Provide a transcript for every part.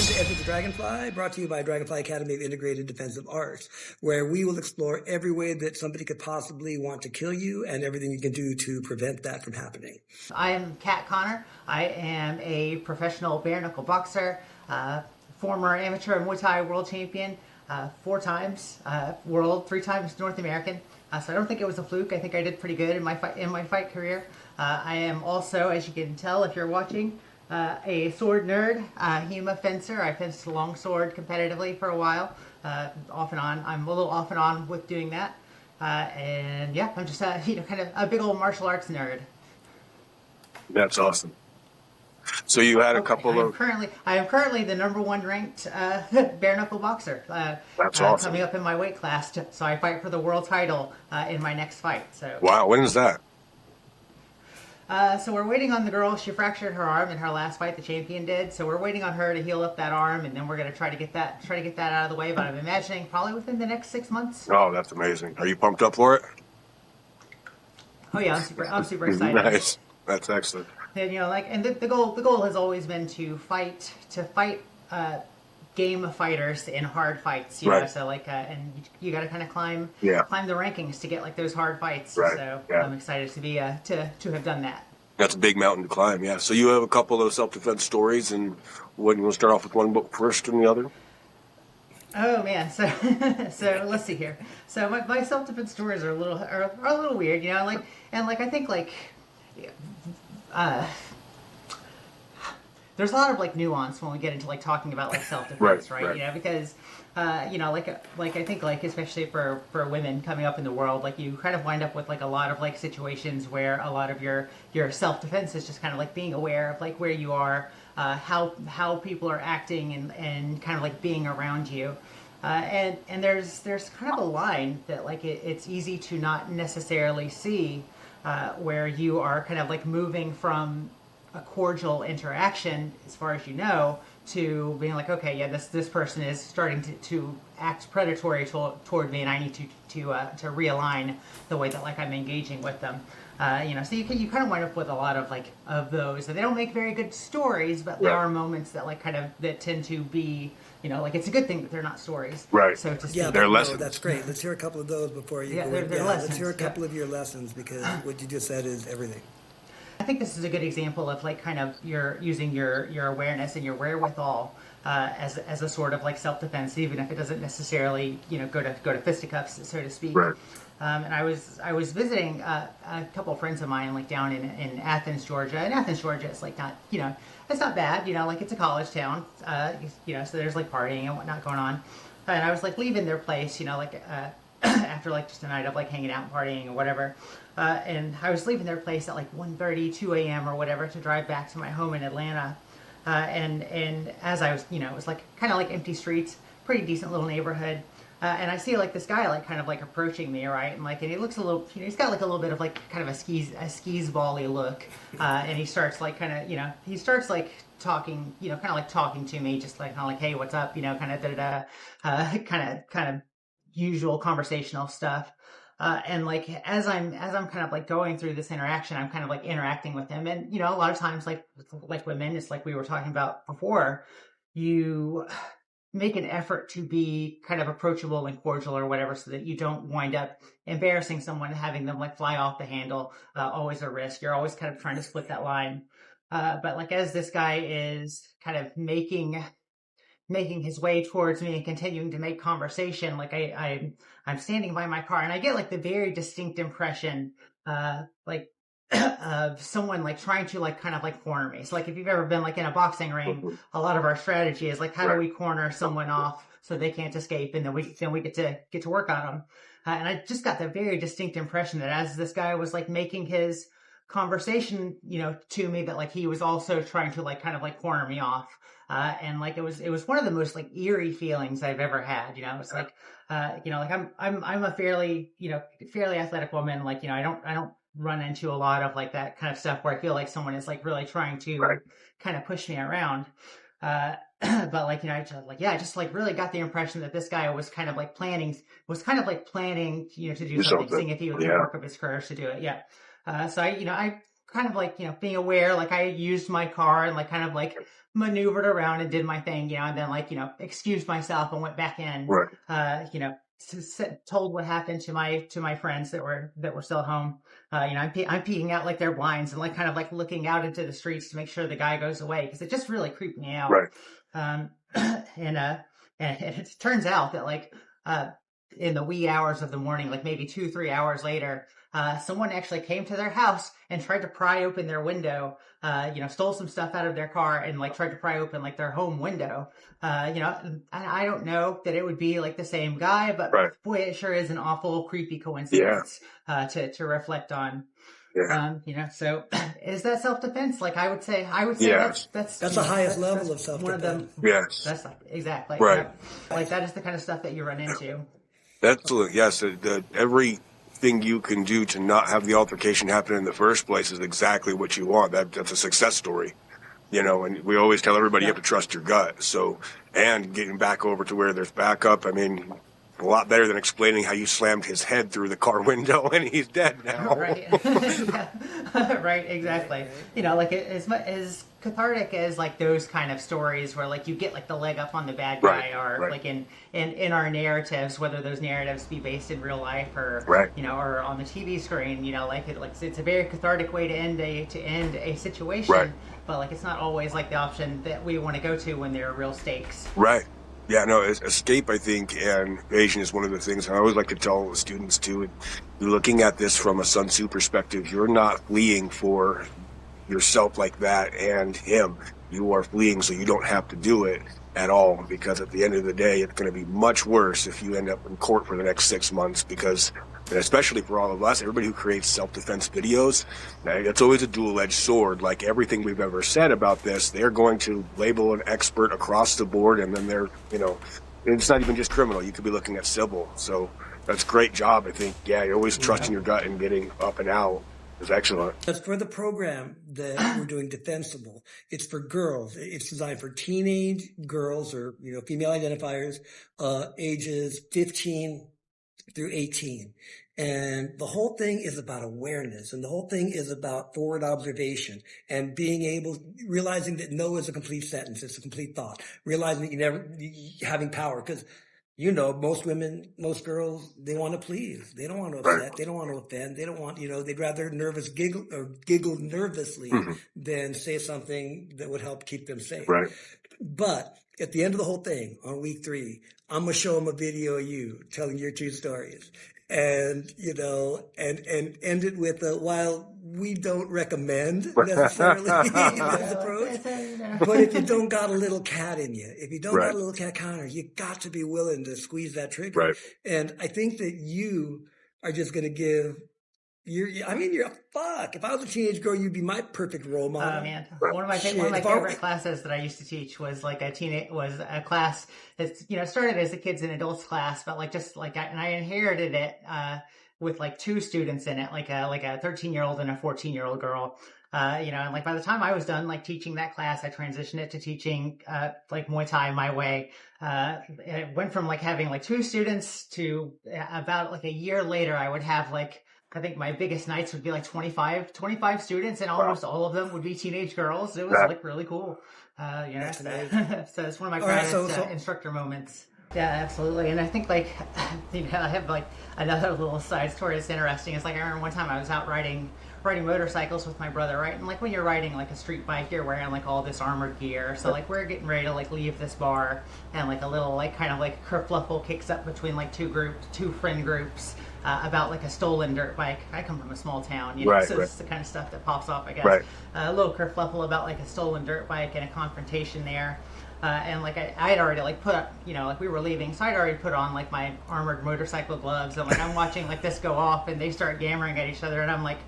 Welcome to Enter the Dragonfly, brought to you by Dragonfly Academy of Integrated Defensive Arts, where we will explore every way that somebody could possibly want to kill you and everything you can do to prevent that from happening. I am Kat Connor. I am a professional bare knuckle boxer, former amateur Muay Thai world champion, 4 times world, 3 times North American. So I don't think it was a fluke. I think I did pretty good in my fight career. I am also, as you can tell if you're watching, a sword nerd, HEMA fencer. I fenced a longsword competitively for a while, off and on. I'm a little off and on with doing that, and yeah, I'm just kind of a big old martial arts nerd. That's awesome. So you had a couple I am currently the #1 ranked bare knuckle boxer. That's awesome. Coming up in my weight class, so I fight for the world title in my next fight. So wow, when is that? So we're waiting on the girl. She fractured her arm in her last fight. The champion did. So we're waiting on her to heal up that arm, and then we're going to try to get that out of the way. But I'm imagining probably within the next 6 months. Oh, that's amazing. Are you pumped up for it? Oh yeah, I'm super excited. Nice. That's excellent. And and the goal has always been to fight game fighters in hard fights, you know. So and you got to kind of climb the rankings to get those hard fights. Right. So I'm excited to be to have done that. That's a big mountain to climb. Yeah. So you have a couple of those self-defense stories, and what, you want to start off with one book first and the other? Oh man, so let's see here. So my self-defense stories are a little weird, you know, I think there's a lot of nuance when we get into talking about self-defense, right? You know, because I think especially for women coming up in the world, you kind of wind up with a lot of situations where a lot of your self-defense is just kind of being aware of where you are, how people are acting and kind of being around you. And there's kind of a line that it's easy to not necessarily see, where you are kind of moving from a cordial interaction, as far as you know, to being okay, yeah, this person is starting to act predatory toward me, and I need to realign the way that I'm engaging with them. So you kind of wind up with a lot of those, and they don't make very good stories, but there are moments that that tend to be, it's a good thing that they're not stories. Right. So to yeah, they're lessons. That's great. Let's hear a couple of those before you go. They're lessons. Let's hear a couple of your lessons, because what you just said is everything. I think this is a good example of kind of you're using your awareness and your wherewithal as a sort of self-defense, even if it doesn't necessarily go to fisticuffs, so to speak. Right. And I was visiting a couple of friends of mine down in Athens, Georgia. And Athens, Georgia is not, it's not bad, it's a college town, so there's partying and whatnot going on. And I was leaving their place, after just a night of hanging out and partying and whatever. And I was leaving their place at 1:30, 2 a.m. or whatever to drive back to my home in Atlanta. And as I was, it was kind of empty streets, pretty decent little neighborhood. And I see this guy kind of approaching me, right? And and he looks a little, he's got a little bit of kind of a skis bally look. And he starts he starts talking, kind of talking to me, just kind of hey, what's up? Kind of kind of usual conversational stuff. And as I'm kind of going through this interaction, I'm kind of interacting with him. And a lot of times like women, it's we were talking about before, you make an effort to be kind of approachable and cordial or whatever, so that you don't wind up embarrassing someone and having them fly off the handle. Always a risk. You're always kind of trying to split that line. But as this guy is kind of making his way towards me and continuing to make conversation, I'm standing by my car, and I get the very distinct impression of someone trying to kind of corner me. So if you've ever been in a boxing ring, a lot of our strategy is how do we corner someone off so they can't escape, and then we get to work on them. And I just got the very distinct impression that as this guy was making his conversation, to me, that he was also trying to kind of corner me off. And it was one of the most eerie feelings I've ever had. It's I'm a fairly athletic woman. I don't run into a lot of that kind of stuff where I feel someone is really trying to kind of push me around. But I just really got the impression that this guy was kind of planning to do something, seeing if he would work up his courage to do it. Yeah. So I kind of like, being aware, like I used my car and like kind of like maneuvered around and did my thing, and then like, excused myself and went back in, Right. told what happened to my friends that were still at home. I'm peeking out like their blinds and like kind of like looking out into the streets to make sure the guy goes away, because it just really creeped me out. Right. And it turns out that like in the wee hours of the morning, like maybe 2-3 hours later, someone actually came to their house and tried to pry open their window, stole some stuff out of their car and like tried to pry open like their home window. I don't know that it would be like the same guy, but Right. boy, it sure is an awful creepy coincidence to reflect on. Yeah. So is that self-defense? Like I would say Yes. that's the highest level of self-defense. one of them. Yes. That's like, exactly. Right. Like that is the kind of stuff that you run into. Absolutely. Yes. Everything you can do to not have the altercation happen in the first place is exactly what you want. That's a success story. And we always tell everybody you have to trust your gut. So, and getting back over to where there's backup, I mean, a lot better than explaining how you slammed his head through the car window and he's dead now. Right. Right, exactly. Like as cathartic as like those kind of stories where like you get like the leg up on the bad guy, or like in our narratives, whether those narratives be based in real life or or on the TV screen, it's a very cathartic way to end a situation. Right. But like it's not always like the option that we want to go to when there are real stakes. Right. Yeah, no, escape, I think, and evasion is one of the things I always like to tell the students, too. Looking at this from a Sun Tzu perspective, you're not fleeing for yourself like that and him. You are fleeing so you don't have to do it at all, because at the end of the day, it's going to be much worse if you end up in court for the next 6 months, because, and especially for all of us, everybody who creates self-defense videos, it's always a dual-edged sword. Like everything we've ever said about this, they're going to label an expert across the board, and then they're, it's not even just criminal. You could be looking at civil. So that's a great job, I think. Yeah, you're always trusting your gut and getting up and out. Is excellent. That's for the program that we're doing, Defensible. It's for girls. It's designed for teenage girls or, female identifiers, ages 15 through 18. And the whole thing is about awareness, and the whole thing is about forward observation and realizing that no is a complete sentence. It's a complete thought. Realizing that having power, because most women, most girls, they want to please. They don't want to upset. Right. They don't want to offend. They don't want, they'd rather giggle nervously than say something that would help keep them safe. Right. But at the end of the whole thing, on week 3, I'm going to show them a video of you telling your true stories. And, and end it with while we don't recommend necessarily this approach, but if you don't got a little cat in you, if you don't got a little cat counter, you got to be willing to squeeze that trigger. Right. And I think that you are just going to give you're a fuck. If I was a teenage girl, you'd be my perfect role model. Oh man, one of my favorite classes that I used to teach was like a class that started as a kids and adults class, but I inherited it with like 2 students in it, like a 13-year-old and a 14-year-old girl. And like by the time I was done like teaching that class, I transitioned it to teaching like Muay Thai my way. It went from like having like 2 students to about like a year later, I would have like, I think my biggest nights would be like 25 students, and almost all of them would be teenage girls. It was like really cool. So it's one of my proudest instructor moments. Yeah, absolutely. And I think like, I have like another little side story that's interesting. It's like I remember one time I was out riding motorcycles with my brother, right? And like when you're riding like a street bike, you're wearing like all this armored gear. So like we're getting ready to like leave this bar, and like a little like kind of like kerfluffle kicks up between like two friend groups about like a stolen dirt bike. I come from a small town, so this is the kind of stuff that pops off, I guess. Right. A little kerfluffle about like a stolen dirt bike and a confrontation there. And like I had already like put up, like we were leaving, so I'd already put on like my armored motorcycle gloves, and like I'm watching like this go off, and they start yammering at each other, and I'm like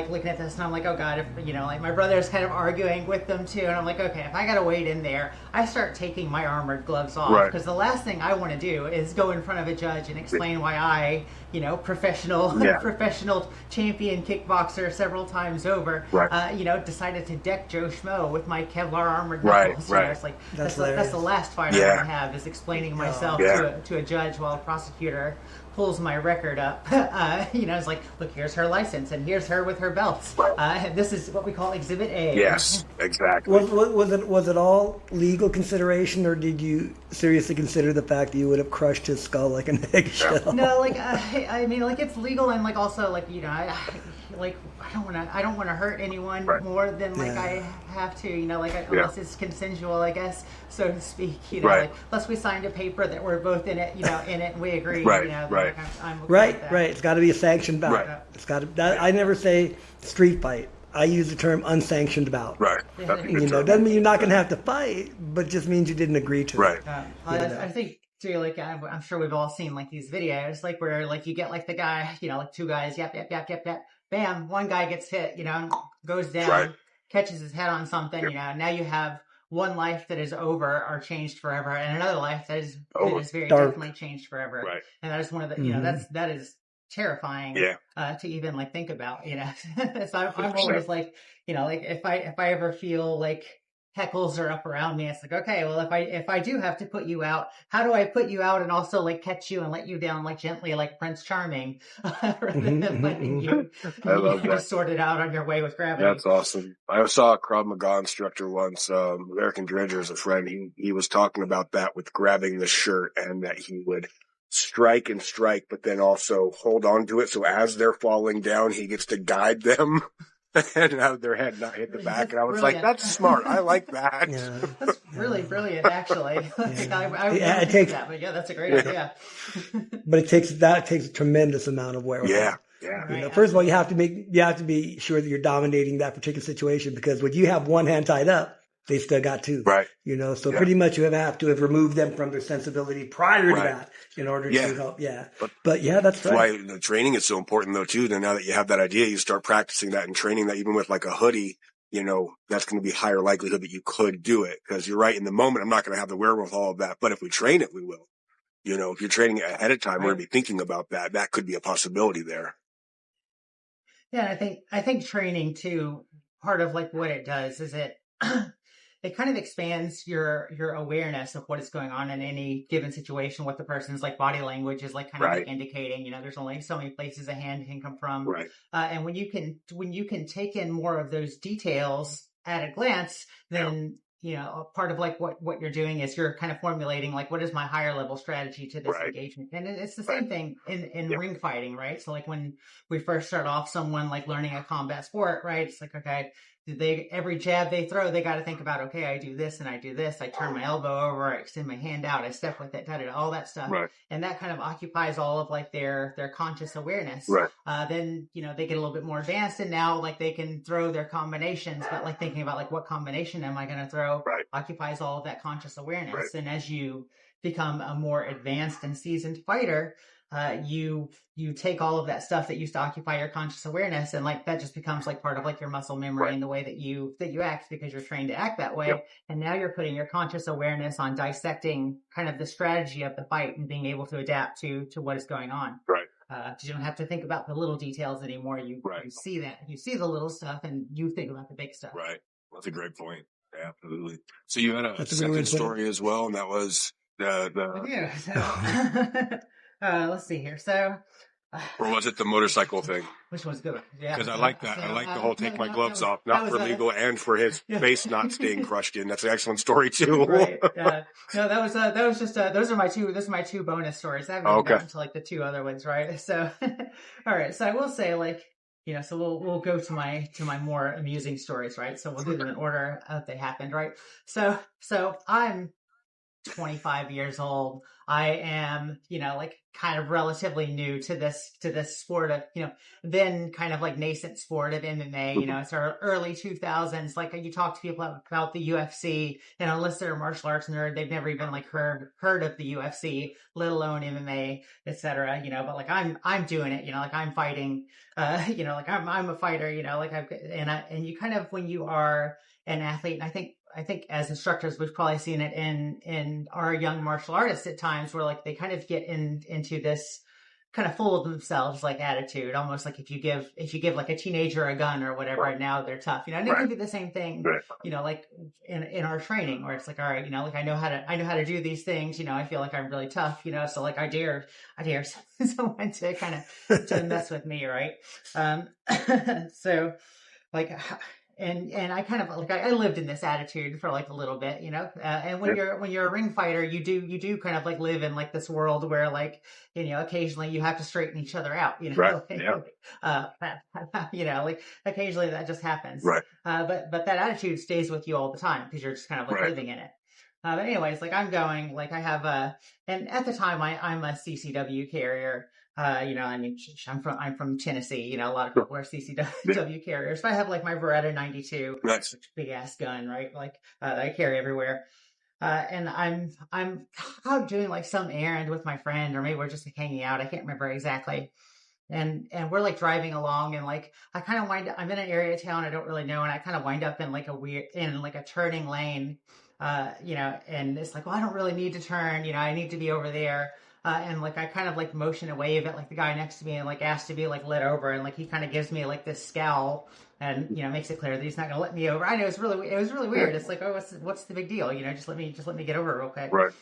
looking at this, and I'm like, oh god, if like my brother's kind of arguing with them too, and I'm like, okay, if I gotta wait in there, I start taking my armored gloves off, because the last thing I want to do is go in front of a judge and explain why I, professional champion kickboxer several times over, decided to deck Joe Schmo with my Kevlar armored gloves. It's like that's the last fight I want to have, is explaining myself to a judge while a prosecutor pulls my record up, it's like, look, here's her license, and here's her with her belts. This is what we call Exhibit A. Yes, exactly. Was it all legal consideration, or did you seriously consider the fact that you would have crushed his skull like an eggshell? No, like I mean, like it's legal, and like also like I don't want to hurt anyone more than like I have to, unless it's consensual, I guess, so to speak. Like unless we signed a paper that we're both in it, and we agree. Right. Like I'm okay Right. with that. Right. It's got to be a sanctioned bout. Right. It's got to. I never say street fight. I use the term unsanctioned bout. Right. Yeah. Doesn't mean you're not going to have to fight, but just means you didn't agree to right. it. I think too, like I'm sure we've all seen like these videos, like where like you get like the guy, like two guys, yap, bam, one guy gets hit, goes down, catches his head on something, now you have one life that is over or changed forever, and another life that is very definitely changed forever. Right. And that is one of the, that is terrifying to even like think about, So I'm always like, like if I ever feel like heckles are up around me, it's like, okay, well, if I do have to put you out, how do I put you out and also like catch you and let you down like gently like Prince Charming, rather than letting you just sort it out on your way with gravity. That's awesome. I saw a Krav Maga instructor once, American Dredger is a friend. He was talking about that with grabbing the shirt, and that he would strike, but then also hold on to it. So as they're falling down, he gets to guide them and have their head not hit the back. And I was like, that's smart. I like that. Yeah. That's really brilliant, actually. I takes that, but that's a great idea. But it takes a tremendous amount of wherewithal. Yeah. Right, first of all, you have to be sure that you're dominating that particular situation, because when you have one hand tied up, they still got two. Right. So pretty much you have to have removed them from their sensibility prior to that in order to help. Yeah. But yeah, that's right. Why the training is so important though too. Then now that you have that idea, you start practicing that and training that, even with like a hoodie, that's going to be higher likelihood that you could do it. Because you're right, in the moment, I'm not going to have the wherewithal of that. But if we train it, we will. If you're training it ahead of time, we're going to be thinking about that. That could be a possibility there. Yeah, I think training too, part of like what it does is it kind of expands your awareness of what is going on in any given situation, what the person's like body language is like kind of like indicating, there's only so many places a hand can come from. Right. And when you can take in more of those details at a glance, then part of like what you're doing is you're kind of formulating like, what is my higher level strategy to this engagement? And it's the same thing in ring fighting, right? So like when we first start off someone like learning a combat sport, right? It's like, okay, every jab they throw, they got to think about, okay, I do this and I do this. I turn my elbow over, I extend my hand out, I step with it, all that stuff. Right. And that kind of occupies all of like their conscious awareness. Right. Then, they get a little bit more advanced, and now like they can throw their combinations, but like thinking about like, what combination am I going to throw occupies all of that conscious awareness. Right. And as you become a more advanced and seasoned fighter, you take all of that stuff that used to occupy your conscious awareness, and like that just becomes like part of like your muscle memory and the way that you act, because you're trained to act that way. Yep. And now you're putting your conscious awareness on dissecting kind of the strategy of the fight and being able to adapt to what is going on. Right. You don't have to think about the little details anymore. You see that. You see the little stuff, and you think about the big stuff. Right. That's a great point. Yeah, absolutely. So you had a second story as well, and that was let's see here. So, or was it the motorcycle thing? Which one's good? Yeah, because I like that. I like the whole take my gloves off, not for legal and for his face not staying crushed in. That's an excellent story too. Right. No, that was just those are my two bonus stories. I haven't gotten to like the two other ones, right? So, all right. So I will say like, so we'll go to my more amusing stories, right? So we'll do them in order that they happened, right? So I'm 25 years old. I am, like kind of relatively new to this sport of, then kind of like nascent sport of MMA, it's our early 2000s. Like you talk to people about the UFC, and unless they're a martial arts nerd, they've never even like heard of the UFC, let alone MMA, etc. But like I'm doing it, like I'm fighting, like I'm a fighter, like and you kind of, when you are an athlete, and I think as instructors, we've probably seen it in our young martial artists at times, where like they kind of get into this kind of full of themselves like attitude, almost like if you give like a teenager a gun or whatever, and now they're tough, and it could be the same thing, like in our training, where it's like, all right, like I know how to do these things, I feel like I'm really tough, so like I dare someone to kind of to mess with me, right? So like. And I kind of like I lived in this attitude for like a little bit, and when you're a ring fighter, you do kind of like live in like this world where like, occasionally you have to straighten each other out, Right. Like occasionally that just happens. Right. But that attitude stays with you all the time because you're just kind of like living in it. But anyways, like I'm going, like I have and at the time I'm a CCW carrier. I mean, I'm from Tennessee. A lot of people are CCW carriers. But I have like my Beretta 92, Nice. big ass gun, right? Like that I carry everywhere. And I'm out doing like some errand with my friend, or maybe we're just like hanging out. I can't remember exactly. And we're like driving along, and like I kind of I'm in an area of town I don't really know, and I kind of wind up in like a turning lane. And it's like, well, I don't really need to turn. I need to be over there. And like I kind of like motion and wave at like the guy next to me and like ask to be like lit over, and like he kind of gives me like this scowl and makes it clear that he's not gonna let me over. I know it was really weird. It's like, oh, what's the big deal? Just let me get over real quick. Right.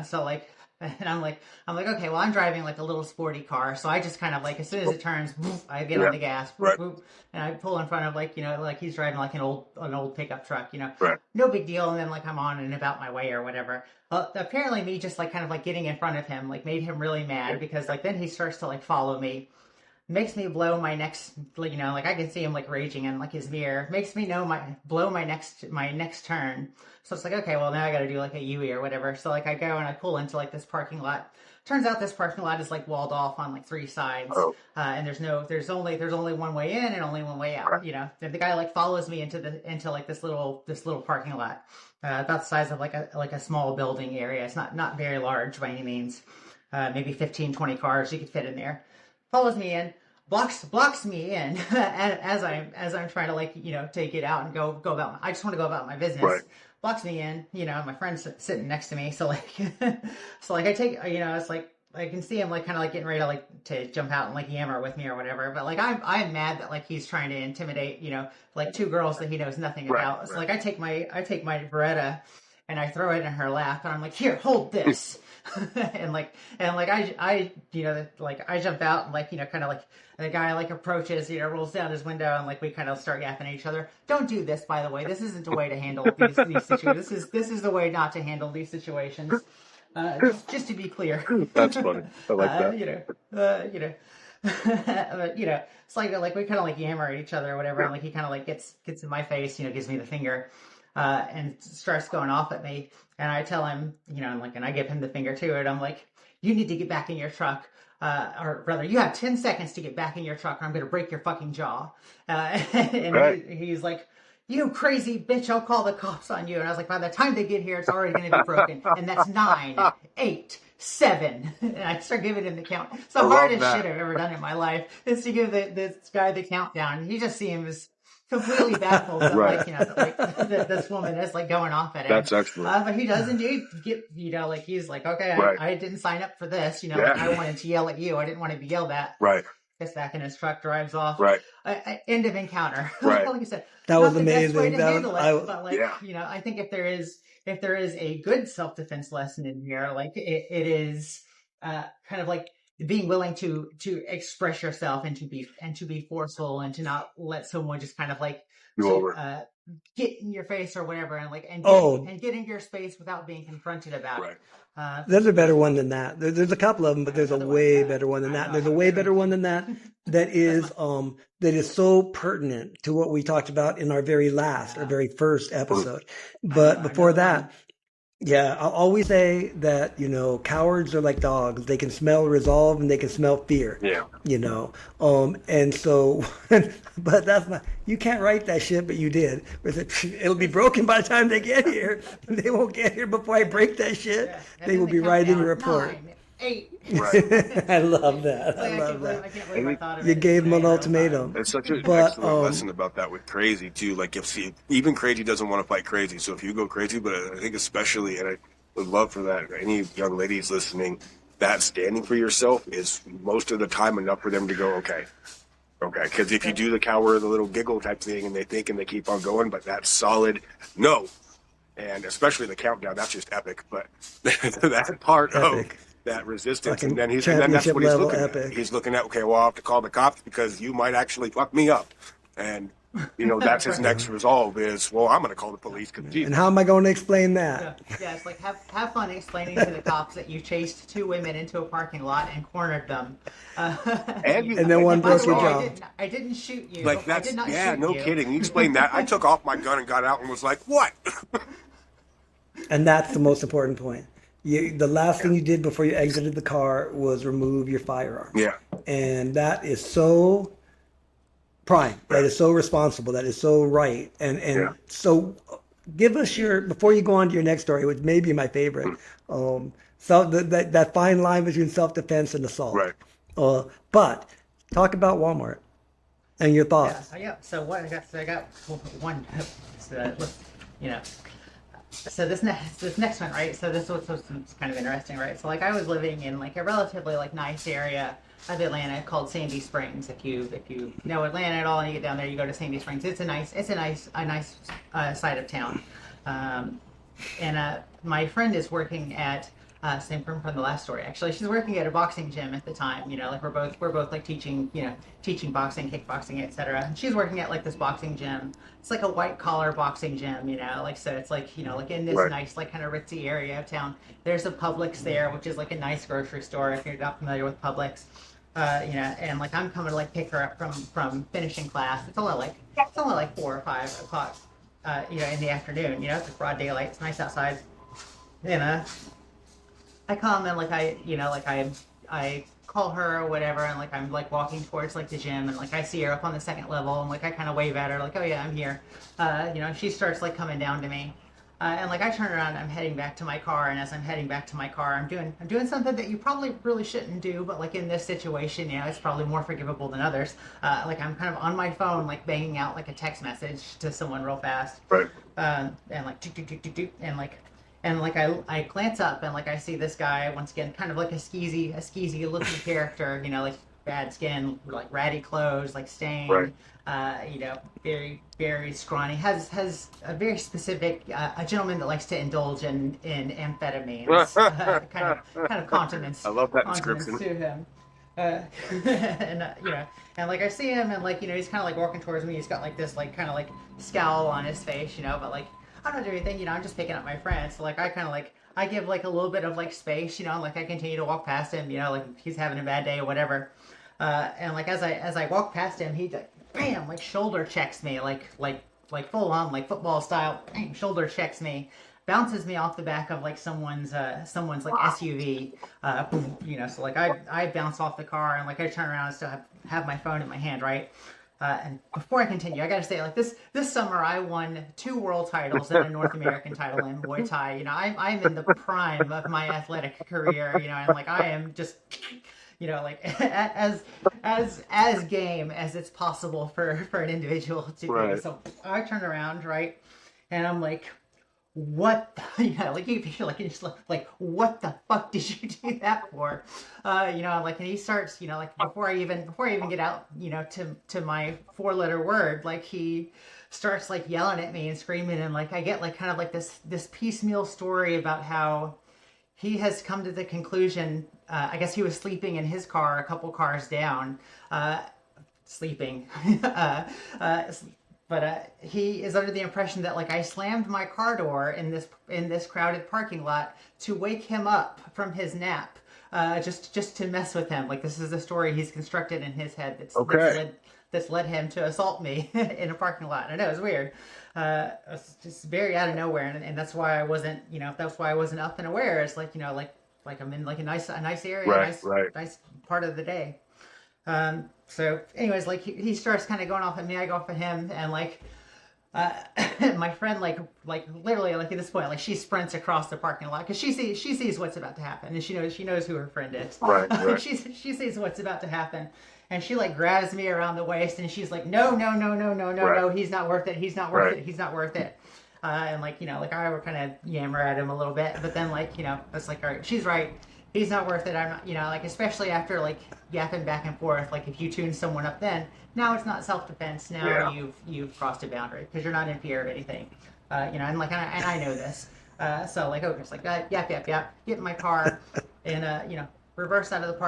So like, and I'm like, okay, well I'm driving like a little sporty car, so I just kind of like as soon as it turns, I get on the gas, and I pull in front of like like he's driving like an old pickup truck, Right. No big deal. And then like I'm on and about my way or whatever. Apparently me just like kind of like getting in front of him like made him really mad, because like then he starts to like follow me, makes me blow my next, like I can see him like raging in like his mirror, makes me blow my next turn. So it's like, okay, well now I got to do like a U-E or whatever. So like I go and I pull into like this parking lot. Turns out this parking lot is like walled off on like 3 sides, and there's only one way in and only one way out. And the guy like follows me into like this little parking lot, about the size of like a small building area. It's not very large by any means, maybe 15-20 cars you could fit in there. Follows me in, blocks me in as I'm trying to like take it out and go about. I just want to go about my business. Right. Blocks me in, my friend's sitting next to me, so like, I take, it's like I can see him like kind of like getting ready to jump out and like yammer with me or whatever, but like I'm mad that like he's trying to intimidate like 2 girls that he knows nothing about. So like I take my Beretta and I throw it in her lap, and I'm like, here, hold this. and I I jump out and like kind of like the guy like approaches, rolls down his window, and like we kind of start yapping at each other. Don't do this, by the way. This isn't the way to handle these situations. This is the way not to handle these situations. Just to be clear. That's funny. I like that. It's like we kind of like yammer at each other or whatever, and like he kind of like gets in my face, gives me the finger, and starts going off at me. And I tell him, and I give him the finger too, and I'm like, you need to get back in your truck. Or rather, you have 10 seconds to get back in your truck, or I'm going to break your fucking jaw. And he's like, you crazy bitch, I'll call the cops on you. And I was like, by the time they get here, it's already going to be broken. And that's 9, 8, 7. And I start giving him the count. It's the hardest shit I've ever done in my life, is to give this guy the countdown. You just see him as completely baffled that this woman is like going off at him. That's excellent. But he does indeed get, he's like, okay, I didn't sign up for this. Like I wanted to yell at you. I didn't want to be yelled at. Right. Gets back in his truck, drives off. Right. End of encounter. Right. Like you said, that was amazing. Best way to handle it, but I think if there is a good self-defense lesson in here, like it is kind of like being willing to express yourself and to be forceful and to not let someone just kind of like get in your face or whatever, and get in your space without being confronted about it. There's a better one than that. There's a couple of them, but there's a way better one than that. There's a way better one than that is so pertinent to what we talked about in our very first episode. But before that, I'll always say that, cowards are like dogs. They can smell resolve and they can smell fear. Yeah. And so, but that's not, you can't write that shit, but you did. It'll be broken by the time they get here. They won't get here before I break that shit. Yeah. They will be writing a report. 9, 8. Right. I love that. I love that. I can't believe I thought of you it. gave them an ultimatum. It's such an excellent lesson about that with crazy too. Like even crazy doesn't want to fight crazy. So if you go crazy, but I think especially, and I would love for that any young ladies listening, that standing for yourself is most of the time enough for them to go, okay. Because if you do the cower, the little giggle type thing, and they think and they keep on going, but that's solid no. And especially the countdown, that's just epic. But that part Epic. of that resistance, Fucking and then that's championship what he's level looking epic. at. He's looking at, okay, well, I'll have to call the cops because you might actually fuck me up. And, that's his next resolve is, well, I'm going to call the police. And how am I going to explain that? Yeah, it's like have fun explaining to the cops that you chased 2 women into a parking lot and cornered them. And then one By the broke your way, jaw. I didn't shoot you. Like, I that's, did not yeah, shoot no you. kidding. You explained that. I took off my gun and got out and was like, what? And that's the most important point. The last thing you did before you exited the car was remove your firearm. Yeah. And that is so prime. That is so responsible. That is so right. And so give us before you go on to your next story, which may be my favorite, that fine line between self-defense and assault. Right. But talk about Walmart and your thoughts. So what I got one. So this next one, right? So this was kind of interesting, right? So like I was living in like a relatively like nice area of Atlanta called Sandy Springs. If you know Atlanta at all and you get down there, you go to Sandy Springs. It's a nice side of town. And my friend is working at same from the last story. Actually, she's working at a boxing gym at the time. Like we're both like teaching boxing, kickboxing, etc. And she's working at like this boxing gym. It's like a white collar boxing gym, like so it's like like in this nice like kind of ritzy area of town. There's a Publix there, which is like a nice grocery store if you're not familiar with Publix. And like I'm coming to like pick her up from finishing class. It's only like 4 or 5 o'clock, in the afternoon. It's like broad daylight. It's nice outside. And I come and like I call her or whatever, and like I'm like walking towards like the gym, and like I see her up on the second level, and like I kind of wave at her like, oh yeah, I'm here. She starts like coming down to me. And like I turn around, I'm heading back to my car, and as I'm heading back to my car, I'm doing something that you probably really shouldn't do, but like in this situation, it's probably more forgivable than others. Like I'm kind of on my phone, like banging out like a text message to someone real fast. Right. And like and like I glance up and like I see this guy once again, kind of like a skeezy looking character, like bad skin, like ratty clothes, like stained. Right. Very, very scrawny. Has a very specific a gentleman that likes to indulge in amphetamines. kind of continence. I love that description. To him. And like I see him, and like he's kind of like walking towards me. He's got like this like kind of like scowl on his face, but like I'm not doing anything. I'm just picking up my friend. So like I kind of like I give like a little bit of like space, and like I continue to walk past him, like he's having a bad day or whatever. And like as I walk past him, he like bam, like shoulder checks me, like full on like football style, bam, shoulder checks me, bounces me off the back of like someone's like SUV, so like I bounce off the car, and like I turn around and still have my phone in my hand, right? And before I continue, I gotta say, like this summer I won 2 world titles and a North American title in Muay Thai. I'm in the prime of my athletic career, and like I am just like as game as it's possible for an individual to be. So I turn around, right, and I'm like, what? Like you feel like it's like what the fuck did you do that for? Like, and he starts, like before I even get out, to my 4-letter word, like he starts like yelling at me and screaming, and like I get like kind of like this piecemeal story about how he has come to the conclusion. I guess he was sleeping in his car, a couple cars down, sleeping. But he is under the impression that like I slammed my car door in this crowded parking lot to wake him up from his nap, just to mess with him. Like this is a story he's constructed in his head that's led him to assault me in a parking lot. I know it's weird. It's just very out of nowhere, and that's why I wasn't up and aware. It's like like I'm in like a nice area, nice part of the day. So anyways, like he starts kind of going off at me, I go off at him, and like my friend like literally like at this point like she sprints across the parking lot because she sees what's about to happen, and she knows who her friend is. Right. she sees what's about to happen, and she like grabs me around the waist, and she's like, no, he's not worth it, he's not worth it. And like like I would kind of yammer at him a little bit, but then like it's like, all right, she's right. he's not worth it. I'm not, like, especially after like yapping back and forth. Like if you tune someone up, then now it's not self-defense. Now Yeah. you've crossed a boundary because you're not in fear of anything. And like and I know this. So like just like yap, get in my car, and reverse out of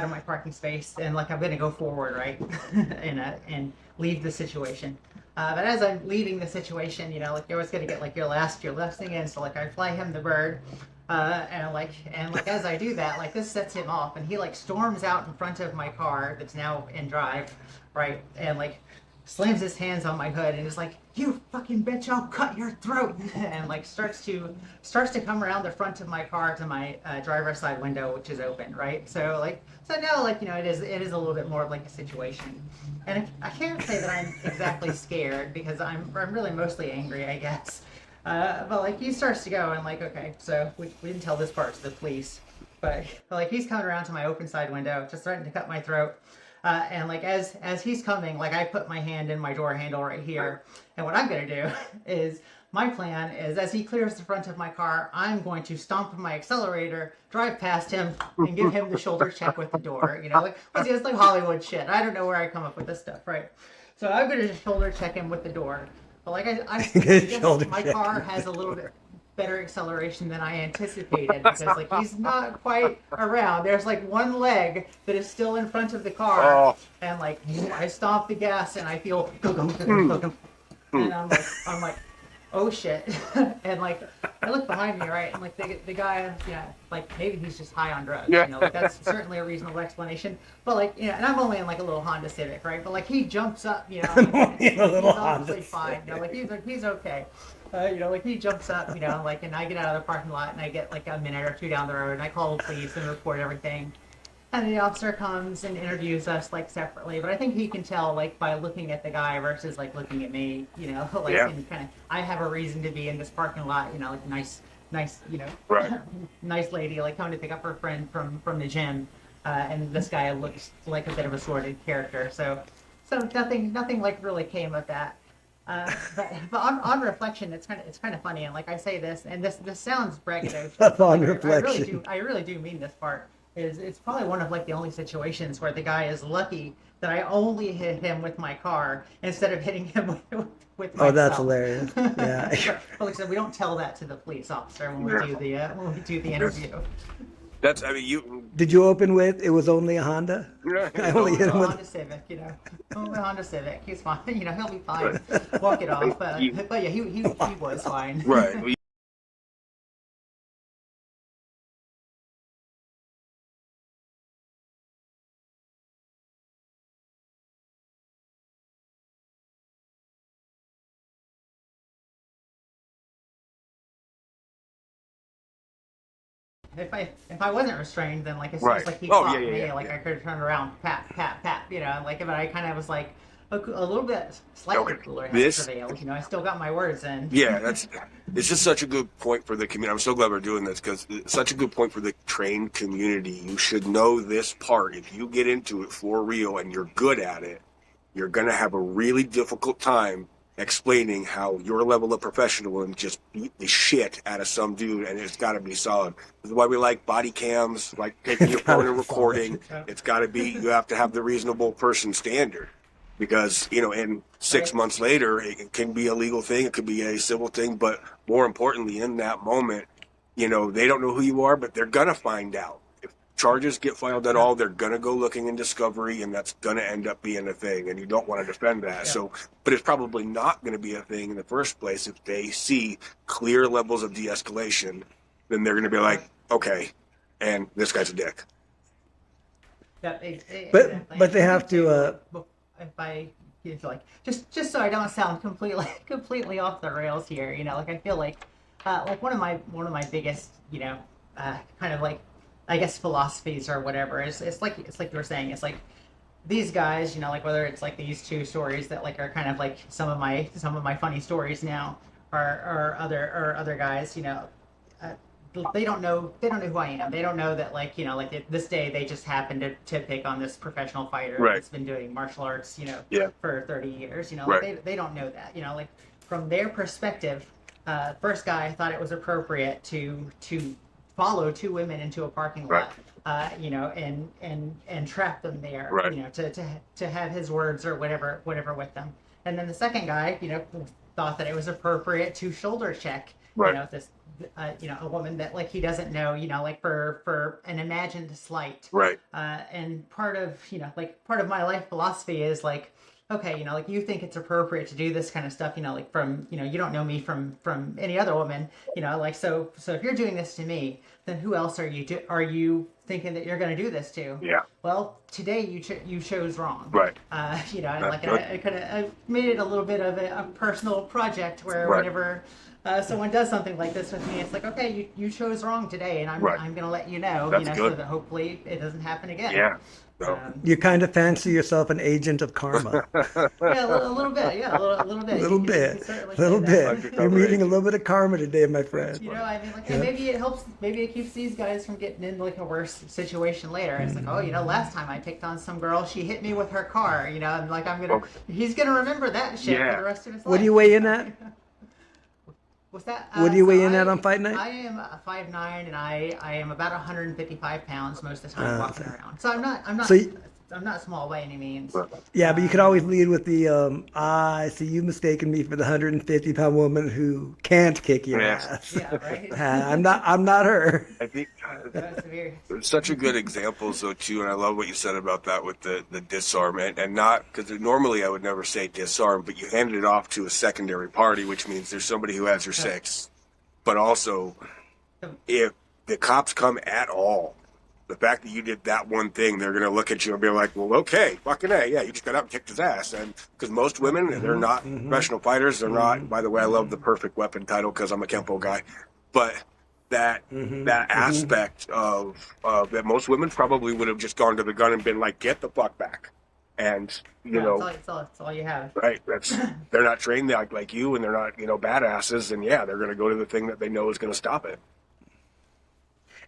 my parking space, and like I'm gonna go forward, right, and leave the situation. But as I'm leaving the situation, like you're always gonna get like your last thing in. So like I fly him the bird, and like as I do that, like this sets him off, and he like storms out in front of my car that's now in drive, right, and like slams his hands on my hood and is like, "You fucking bitch, I'll cut your throat," and like starts to come around the front of my car to my driver's side window, which is open, right? So now like it is a little bit more of like a situation, and I can't say that I'm exactly scared because I'm really mostly angry, I guess. But like he starts to go and like, okay, so we didn't tell this part to the police, but like he's coming around to my open side window, just threatening to cut my throat. And like as he's coming, like I put my hand in my door handle right here, and what I'm gonna do is my plan is as he clears the front of my car, I'm going to stomp my accelerator, drive past him, and give him the shoulder check with the door. Like it's like Hollywood shit. I don't know where I come up with this stuff, right? So I'm gonna shoulder check him with the door. But like I guess my car has a little bit better acceleration than I anticipated because like he's not quite around. There's like one leg that is still in front of the car, and like I stomp the gas and I feel, and I'm like, oh shit, and like I look behind me, right, and like the guy, like maybe he's just high on drugs, like that's certainly a reasonable explanation. But like, and I'm only in like a little Honda Civic, right? But like he jumps up, like, in a little he's obviously Honda fine, like he's okay. Like he jumps up, like, and I get out of the parking lot and I get like a minute or two down the road and I call the police and report everything. And the officer comes and interviews us like separately, but I think he can tell like by looking at the guy versus like looking at me, like and kind of I have a reason to be in this parking lot, like nice, right. nice lady like coming to pick up her friend from the gym, and this guy looks like a bit of a sordid character. So nothing like really came of that. But on reflection, it's kind of funny, and like I say this, and this sounds braggadocious. On Like, reflection, I really do mean this part. It's probably one of like the only situations where the guy is lucky that I only hit him with my car instead of hitting him with myself. Oh, that's hilarious. Yeah. But like I said, we don't tell that to the police officer when we do the interview. That's, I mean, you. Did you open with, it was only a Honda? I only hit him with Honda Civic, Only Honda Civic. He's fine. He'll be fine. Walk it off. But yeah, he was fine. Right. If I wasn't restrained, then like as soon Right. as like he Oh, caught yeah, me, yeah, like yeah. I could have turned around, pat, like, but I kind of was like a little bit slightly Okay. cooler This- prevailed. I still got my words in. Yeah, it's just such a good point for the community. I'm so glad we're doing this because it's such a good point for the trained community. You should know this part. If you get into it for real and you're good at it, you're going to have a really difficult time explaining how your level of professionalism just beat the shit out of some dude, and it's got to be solid. This is why we like body cams, like taking your phone and recording. It's got to be, you have to have the reasonable person standard. Because, and 6 months later, it can be a legal thing, it could be a civil thing, but more importantly, in that moment, they don't know who you are, but they're going to find out. If charges get filed at all, they're going to go looking in discovery, and that's going to end up being a thing, and you don't want to defend that. Yeah. So, but it's probably not going to be a thing in the first place. If they see clear levels of de-escalation, then they're going to be like, okay, and this guy's a dick. Yeah, but they have to. If I like just so I don't sound completely off the rails here, like I feel like one of my biggest kind of like I guess philosophies or whatever is it's like you were saying, it's like these guys, like whether it's like these two stories that like are kind of like some of my funny stories now or other guys, they don't know who I am. They don't know that like this day they just happened to pick on this professional fighter that's been doing martial arts for 30 years. Like they don't know that. Like from their perspective, first guy thought it was appropriate to follow two women into a parking Right. lot, you know, and trap them there, Right. you know, to have his words or whatever with them. And then the second guy, you know, thought that it was appropriate to shoulder check, Right. you know, this, you know, a woman that like he doesn't know, you know, like for an imagined slight. Right. And part of, you know, like part of my life philosophy is like, okay, you know, like you think it's appropriate to do this kind of stuff, you know, like from, you know, you don't know me from any other woman, you know, like so if you're doing this to me, then who else are you thinking that you're going to do this to? Yeah. Well, today you chose wrong. Right. You know, and That's like good. I kind of made it a little bit of a personal project where Right. whenever someone does something like this with me, it's like, okay, you chose wrong today, and I'm Right. going to let you know, That's you know, good. so that hopefully it doesn't happen again. Yeah. No. You kind of fancy yourself an agent of karma. Yeah, a little bit. Yeah, a little bit. A little You bit. certainly A little say that. bit. You're meeting a little bit of karma today, my friend. You know, I mean, like, and maybe it helps. Maybe it keeps these guys from getting into like a worse situation later. It's like, oh, you know, last time I picked on some girl, she hit me with her car. You know, and like he's gonna remember that shit Yeah. for the rest of his life. What do you weigh in at? What's that? What do you weigh in I- at on fight night? I am 5'9", and I am about 155 pounds most of the time walking around. So I'm not. So you- I'm not small by any means. Yeah, but you could always lead with the, I see you mistaken me for the 150-pound woman who can't kick your Yeah. ass. Yeah, right. I'm not her. I think That's severe. it's such a good example, though, too, and I love what you said about that with the disarm, and not because normally I would never say disarm, but you handed it off to a secondary party, which means there's somebody who has your six, but also if the cops come at all, the fact that you did that one thing, they're going to look at you and be like, well, okay, fucking A, yeah, you just got out and kicked his ass. And because most women, they're not professional fighters. They're not, by the way, I love the perfect weapon title because I'm a Kempo guy. But that aspect of that most women probably would have just gone to the gun and been like, get the fuck back. And, you know, That's all you have. right, they're not trained like you, and they're not, you know, badasses. And yeah, they're going to go to the thing that they know is going to stop it.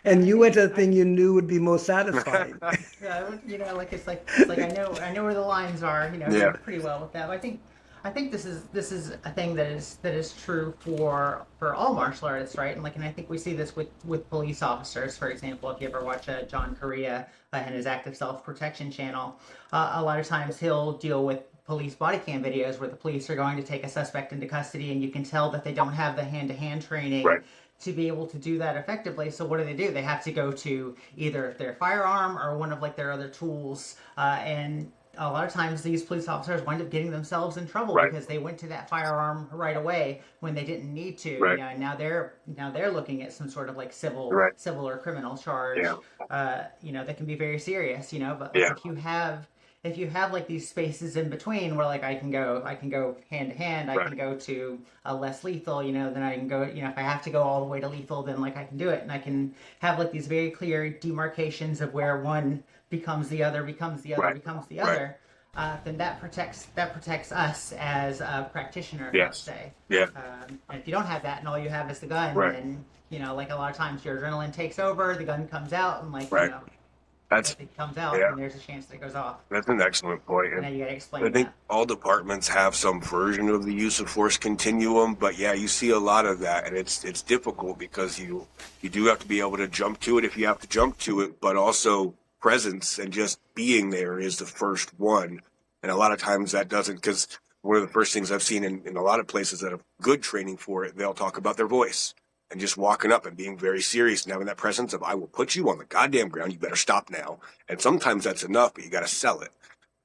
And you went to the thing you knew would be most satisfying. Yeah, you know, like it's like I know where the lines are, you know, Yeah. pretty well with that. But I think this is a thing that is true for all martial artists, right? And I think we see this with police officers, for example. If you ever watch John Correa and his Active Self-Protection channel, a lot of times he'll deal with police body cam videos where the police are going to take a suspect into custody, and you can tell that they don't have the hand-to-hand training. Right. To be able to do that effectively. So what do? They have to go to either their firearm or one of their other tools. And a lot of times these police officers wind up getting themselves in trouble Right. because they went to that firearm right away when they didn't need to. Right. You know, and now they're looking at some sort of civil Right. or criminal charge. Yeah. You know, that can be very serious. You know, but Yeah. if you have these spaces in between where I can go hand to hand, I Right. can go to a less lethal, you know, then I can go, you know, if I have to go all the way to lethal, then I can do it. And I can have these very clear demarcations of where one becomes the other, becomes the other, Right. becomes the Right. other. Then that protects us as practitioners, Yes. let's say. Yeah. And if you don't have that and all you have is the gun, Right. then, you know, a lot of times your adrenaline takes over, the gun comes out, and Right. you know, That's if it comes out, yeah. and there's a chance that it goes off. That's an excellent point. And And then you got to explain I think that. all departments have some version of the use of force continuum, but yeah, you see a lot of that, and it's difficult because you do have to be able to jump to it if you have to jump to it, but also presence and just being there is the first one. And a lot of times that doesn't, because one of the first things I've seen in a lot of places that have good training for it, they'll talk about their voice and just walking up and being very serious and having that presence of, I will put you on the goddamn ground, you better stop now. And sometimes that's enough, but you got to sell it.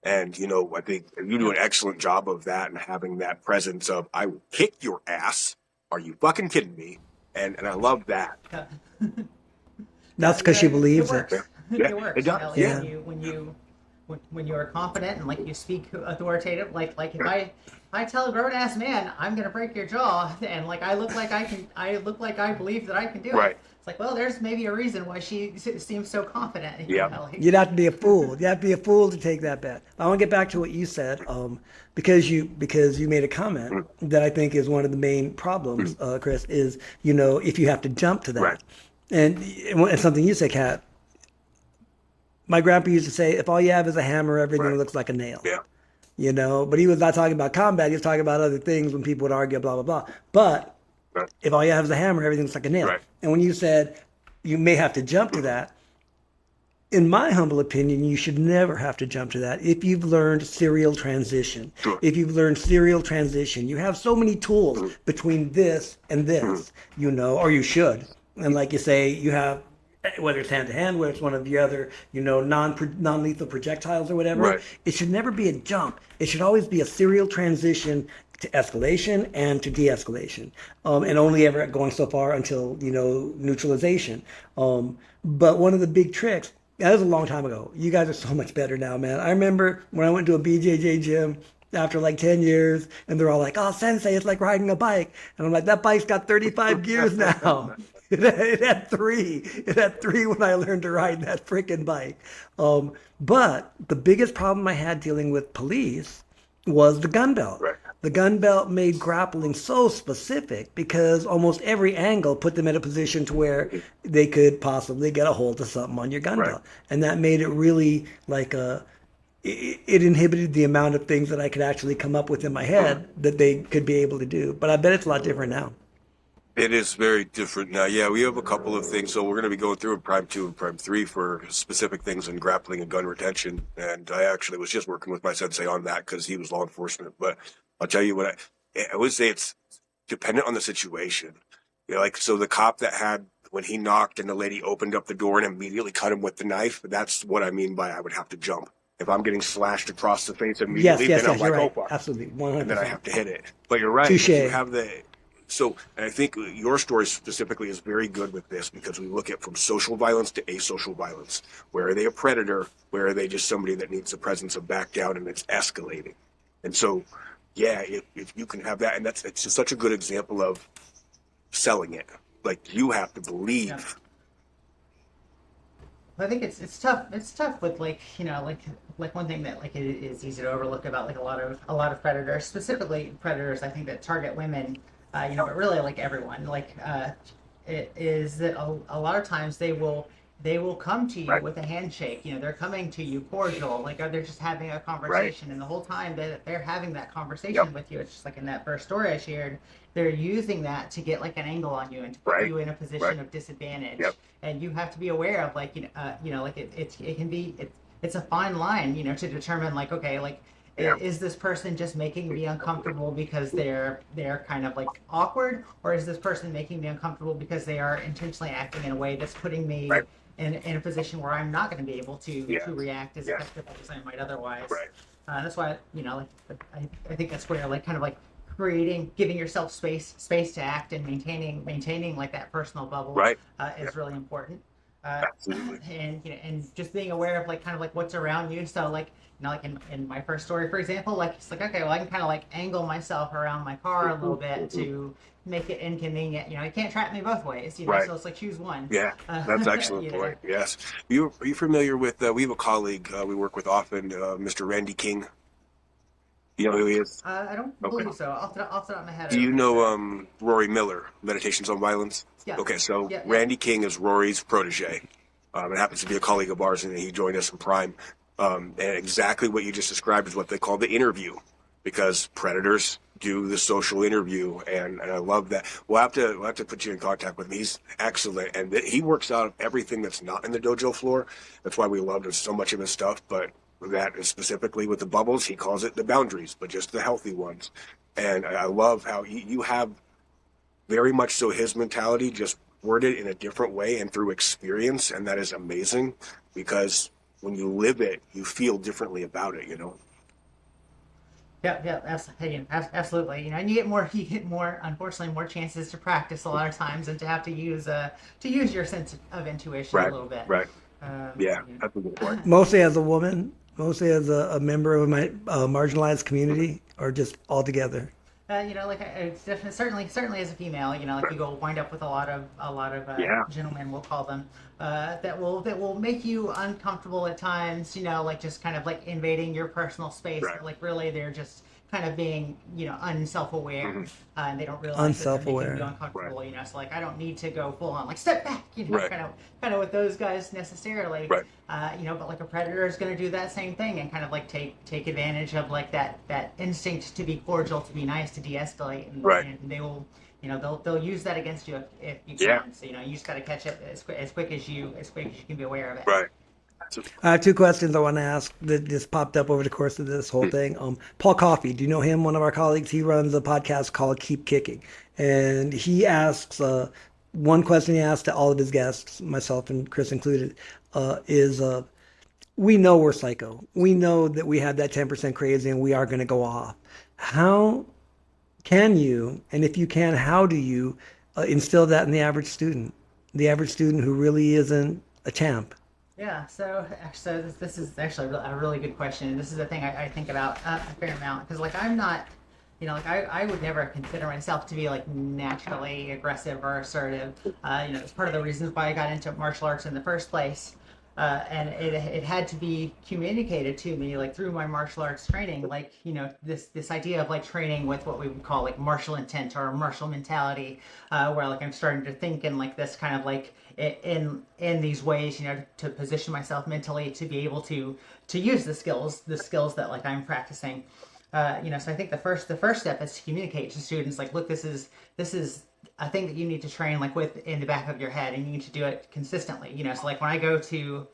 And, you know, I think you do an excellent job of that and having that presence of, I will kick your ass. Are you fucking kidding me? And I love that. That's because she believes it. it. Works. Yeah, It works. it does, You yeah. know, when you are confident and you speak authoritative, like if I tell a grown ass man I'm gonna break your jaw, and I look like I believe that I can do it. Right. It's like, well, there's maybe a reason why she seems so confident. Yeah. You'd have to be a fool. You have to be a fool to take that bet. I want to get back to what you said, because you made a comment that I think is one of the main problems, Chris, is, you know, if you have to jump to that. Right. And it's something you say, Kat. My grandpa used to say, if all you have is a hammer, everything Right. looks like a nail. Yeah. You know, but he was not talking about combat. He was talking about other things when people would argue, blah, blah, blah. But Right. if all you have is a hammer, everything's like a nail. Right. And when you said, you may have to jump to that. In my humble opinion, you should never have to jump to that if you've learned serial transition. Sure. If you've learned serial transition, you have so many tools Mhm. between this and Mhm. this, or you should. And like you say, you have, whether it's hand to hand, whether it's one of the other, non-lethal projectiles or whatever, Right. it should never be a jump. It should always be a serial transition to escalation and to de-escalation, and only ever going so far until neutralization. But one of the big tricks, that was a long time ago. You guys are so much better now, man. I remember when I went to a BJJ gym after like 10 years, and they're all like, "Oh, sensei, it's like riding a bike." And I'm like, "That bike's got 35 gears now." It had three. It had three when I learned to ride that freaking bike. But the biggest problem I had dealing with police was the gun belt. Right. The gun belt made grappling so specific because almost every angle put them in a position to where they could possibly get a hold of something on your gun Right. belt. And that made it really like it inhibited the amount of things that I could actually come up with in my head that they could be able to do. But I bet it's a lot different now. It is very different now. Yeah, we have a couple of things. So we're going to be going through in Prime 2 and Prime 3 for specific things in grappling and gun retention. And I actually was just working with my sensei on that because he was law enforcement. But I'll tell you what, I would say it's dependent on the situation. Like, so the cop that had, when he knocked and the lady opened up the door and immediately cut him with the knife, that's what I mean by I would have to jump. If I'm getting slashed across the face Yes, immediately, yes, then I'm yes, you're like, oh, right. fuck. Absolutely, And then I 100%. have to hit it. But you're right. Touche. You have so, and I think your story specifically is very good with this because we look at from social violence to asocial violence. Where are they a predator? Where are they just somebody that needs the presence of back down and it's escalating? And so, yeah, if you can have that, and it's just such a good example of selling it. Like, you have to believe. Yeah. I think it's tough. It's tough with like one thing that like it is easy to overlook about like a lot of predators, specifically predators. I think that target women, but really like everyone. It is that a lot of times they will come to you Right. with a handshake. They're coming to you cordial, like they're just having a conversation, and the whole time that they're having that conversation Yep. with you, it's just like in that first story I shared, they're using that to get like an angle on you and to put Right. you in a position Right. of disadvantage. Yep. And you have to be aware of like like it can be it's a fine line to determine like, okay, like Yeah. is this person just making me uncomfortable because they're kind of like awkward, or is this person making me uncomfortable because they are intentionally acting in a way that's putting me Right. in a position where I'm not going to be able to Yeah. to react as Yeah. effectively as I might otherwise. Right. That's why like I think that's where like kind of like giving yourself space to act and maintaining like that personal bubble Right. is really important. Absolutely. And just being aware of like kind of like what's around you. So like like in my first story, for example, like it's like, okay, well, I can kind of like angle myself around my car a little bit to make it inconvenient. You can't trap me both ways. Right. So it's like choose one. Yeah, that's an excellent point. Yes. Are you familiar with, we have a colleague we work with often, Mr. Randy King? You know who he is? I don't believe so. Off the top of my head. Do you know Rory Miller, Meditations on Violence? Yeah. Okay, so Yeah. Randy King is Rory's protege. It happens to be a colleague of ours, and he joined us in Prime. And exactly what you just described is what they call the interview, because predators do the social interview, and I love that. We'll have to put you in contact with him. He's excellent, and he works out everything that's not in the dojo floor. That's why we love so much of his stuff, but that is specifically with the bubbles, he calls it the boundaries, but just the healthy ones. And I love how you have very much so his mentality, just worded in a different way and through experience, and that is amazing because when you live it, you feel differently about it. Yeah, absolutely. And you get more, unfortunately, more chances to practice a lot of times and to have to use your sense of intuition a little bit. Right. Yeah, that's a good point. Mostly as a woman, mostly as a member of my marginalized community, or just all together. It's definitely, certainly as a female, like you go wind up with a lot of Yeah. gentlemen, we'll call them, that will make you uncomfortable at times, like just kind of like invading your personal space. Right. Like really, they're just kind of being, unself-aware, Mhm. And they don't realize that they're Unself-aware. making you uncomfortable. So like I don't need to go full on like step back, Right. kind of with those guys necessarily. Right. But like a predator is going to do that same thing and kind of like take advantage of like that instinct to be cordial, to be nice, to de-escalate, and, Right. and they'll use that against you if you Yeah. can. So you just got to catch it as quick as you can be aware of it. Right. So, I have two questions I want to ask that just popped up over the course of this whole thing. Paul Coffey, do you know him? One of our colleagues. He runs a podcast called Keep Kicking, and he asks one question he asks to all of his guests, myself and Chris included, is we know we're psycho. We know that we have that 10% crazy and we are going to go off. How can you, and if you can, how do you instill that in the average student who really isn't a champ? Yeah, so this is actually a really good question, and this is the thing I think about a fair amount because like I'm not, like I would never consider myself to be like naturally aggressive or assertive. It's part of the reasons why I got into martial arts in the first place. And it had to be communicated to me like through my martial arts training, like this idea of like training with what we would call like martial intent or martial mentality, where like I'm starting to think in like this kind of like in these ways, to position myself mentally to be able to use the skills that like I'm practicing. So I think the first step is to communicate to students like, look, this is a thing that you need to train like with in the back of your head, and you need to do it consistently. So like when I go to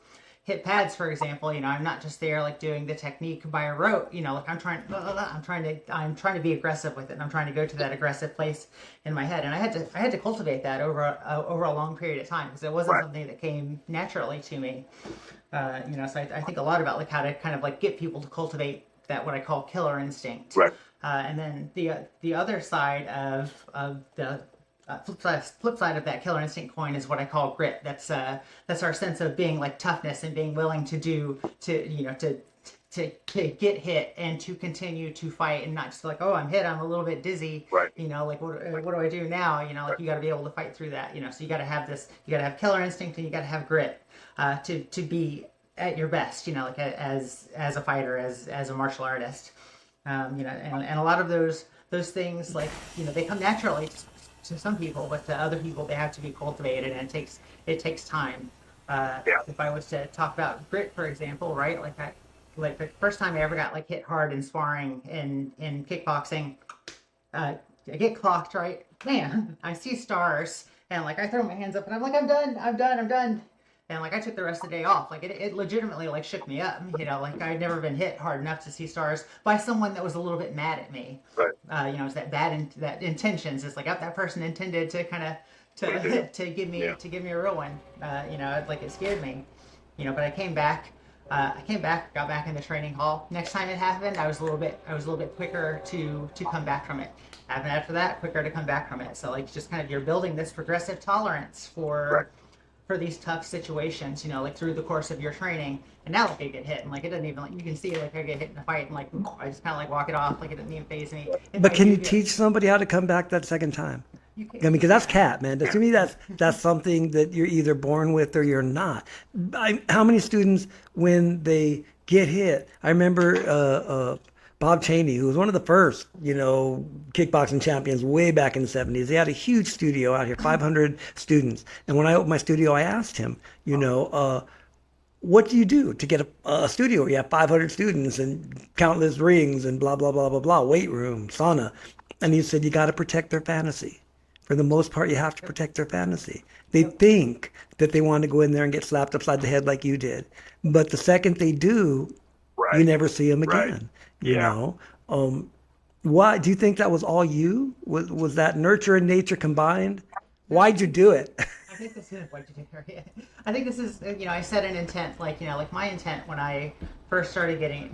hit pads, for example, I'm not just there like doing the technique by rote. Like I'm trying to be aggressive with it, and I'm trying to go to that aggressive place in my head, and I had to cultivate that over a long period of time because it wasn't something that came naturally to me. So I think a lot about like how to kind of like get people to cultivate that what I call killer instinct. right. And then the other side of the flip side of that killer instinct coin is what I call grit. That's our sense of being like toughness and being willing to get hit and to continue to fight and not just like, oh, I'm hit, I'm a little bit dizzy. Right. Like what do I do now? Like you got to be able to fight through that. So you got to have you got to have killer instinct and you got to have grit to be at your best. Like as a fighter, as a martial artist. And a lot of those things like they come naturally to some people, but to other people they have to be cultivated, and it takes time. If I was to talk about grit, for example, right, like the first time I ever got like hit hard in sparring in kickboxing, I get clocked, right, man, I see stars, and like I throw my hands up and I'm like, I'm done. And like I took the rest of the day off. Like it legitimately like shook me up. Like I'd never been hit hard enough to see stars by someone that was a little bit mad at me. Right. It's that intentions. It's like that person intended to kind of to give me a real one. Like it scared me. But I came back. Got back in the training hall. Next time it happened, I was a little bit quicker to come back from it. And after that, quicker to come back from it. So like just kind of you're building this progressive tolerance for these tough situations, like through the course of your training. And now like I get hit and like it doesn't even like you can see like I get hit in a fight and like I just kind of like walk it off like it doesn't even faze me. But can you teach somebody how to come back that second time? I mean, because that's cat, man. To me, that's something that you're either born with or you're not. How many students, when they get hit, I remember Bob Chaney, who was one of the first, kickboxing champions way back in the 70s. He had a huge studio out here, 500 students. And when I opened my studio, I asked him, what do you do to get a studio where you have 500 students and countless rings and blah, blah, blah, blah, blah, weight room, sauna? And he said, you got to protect their fantasy. For the most part, you have to protect their fantasy. They think that they want to go in there and get slapped upside the head like you did. But the second they do, you never see them again. Yeah. Why do you think that was all you? Was that nurture and nature combined? Why'd you do it? I think this is what you do. I think this is, I set an intent, like my intent when I first started getting,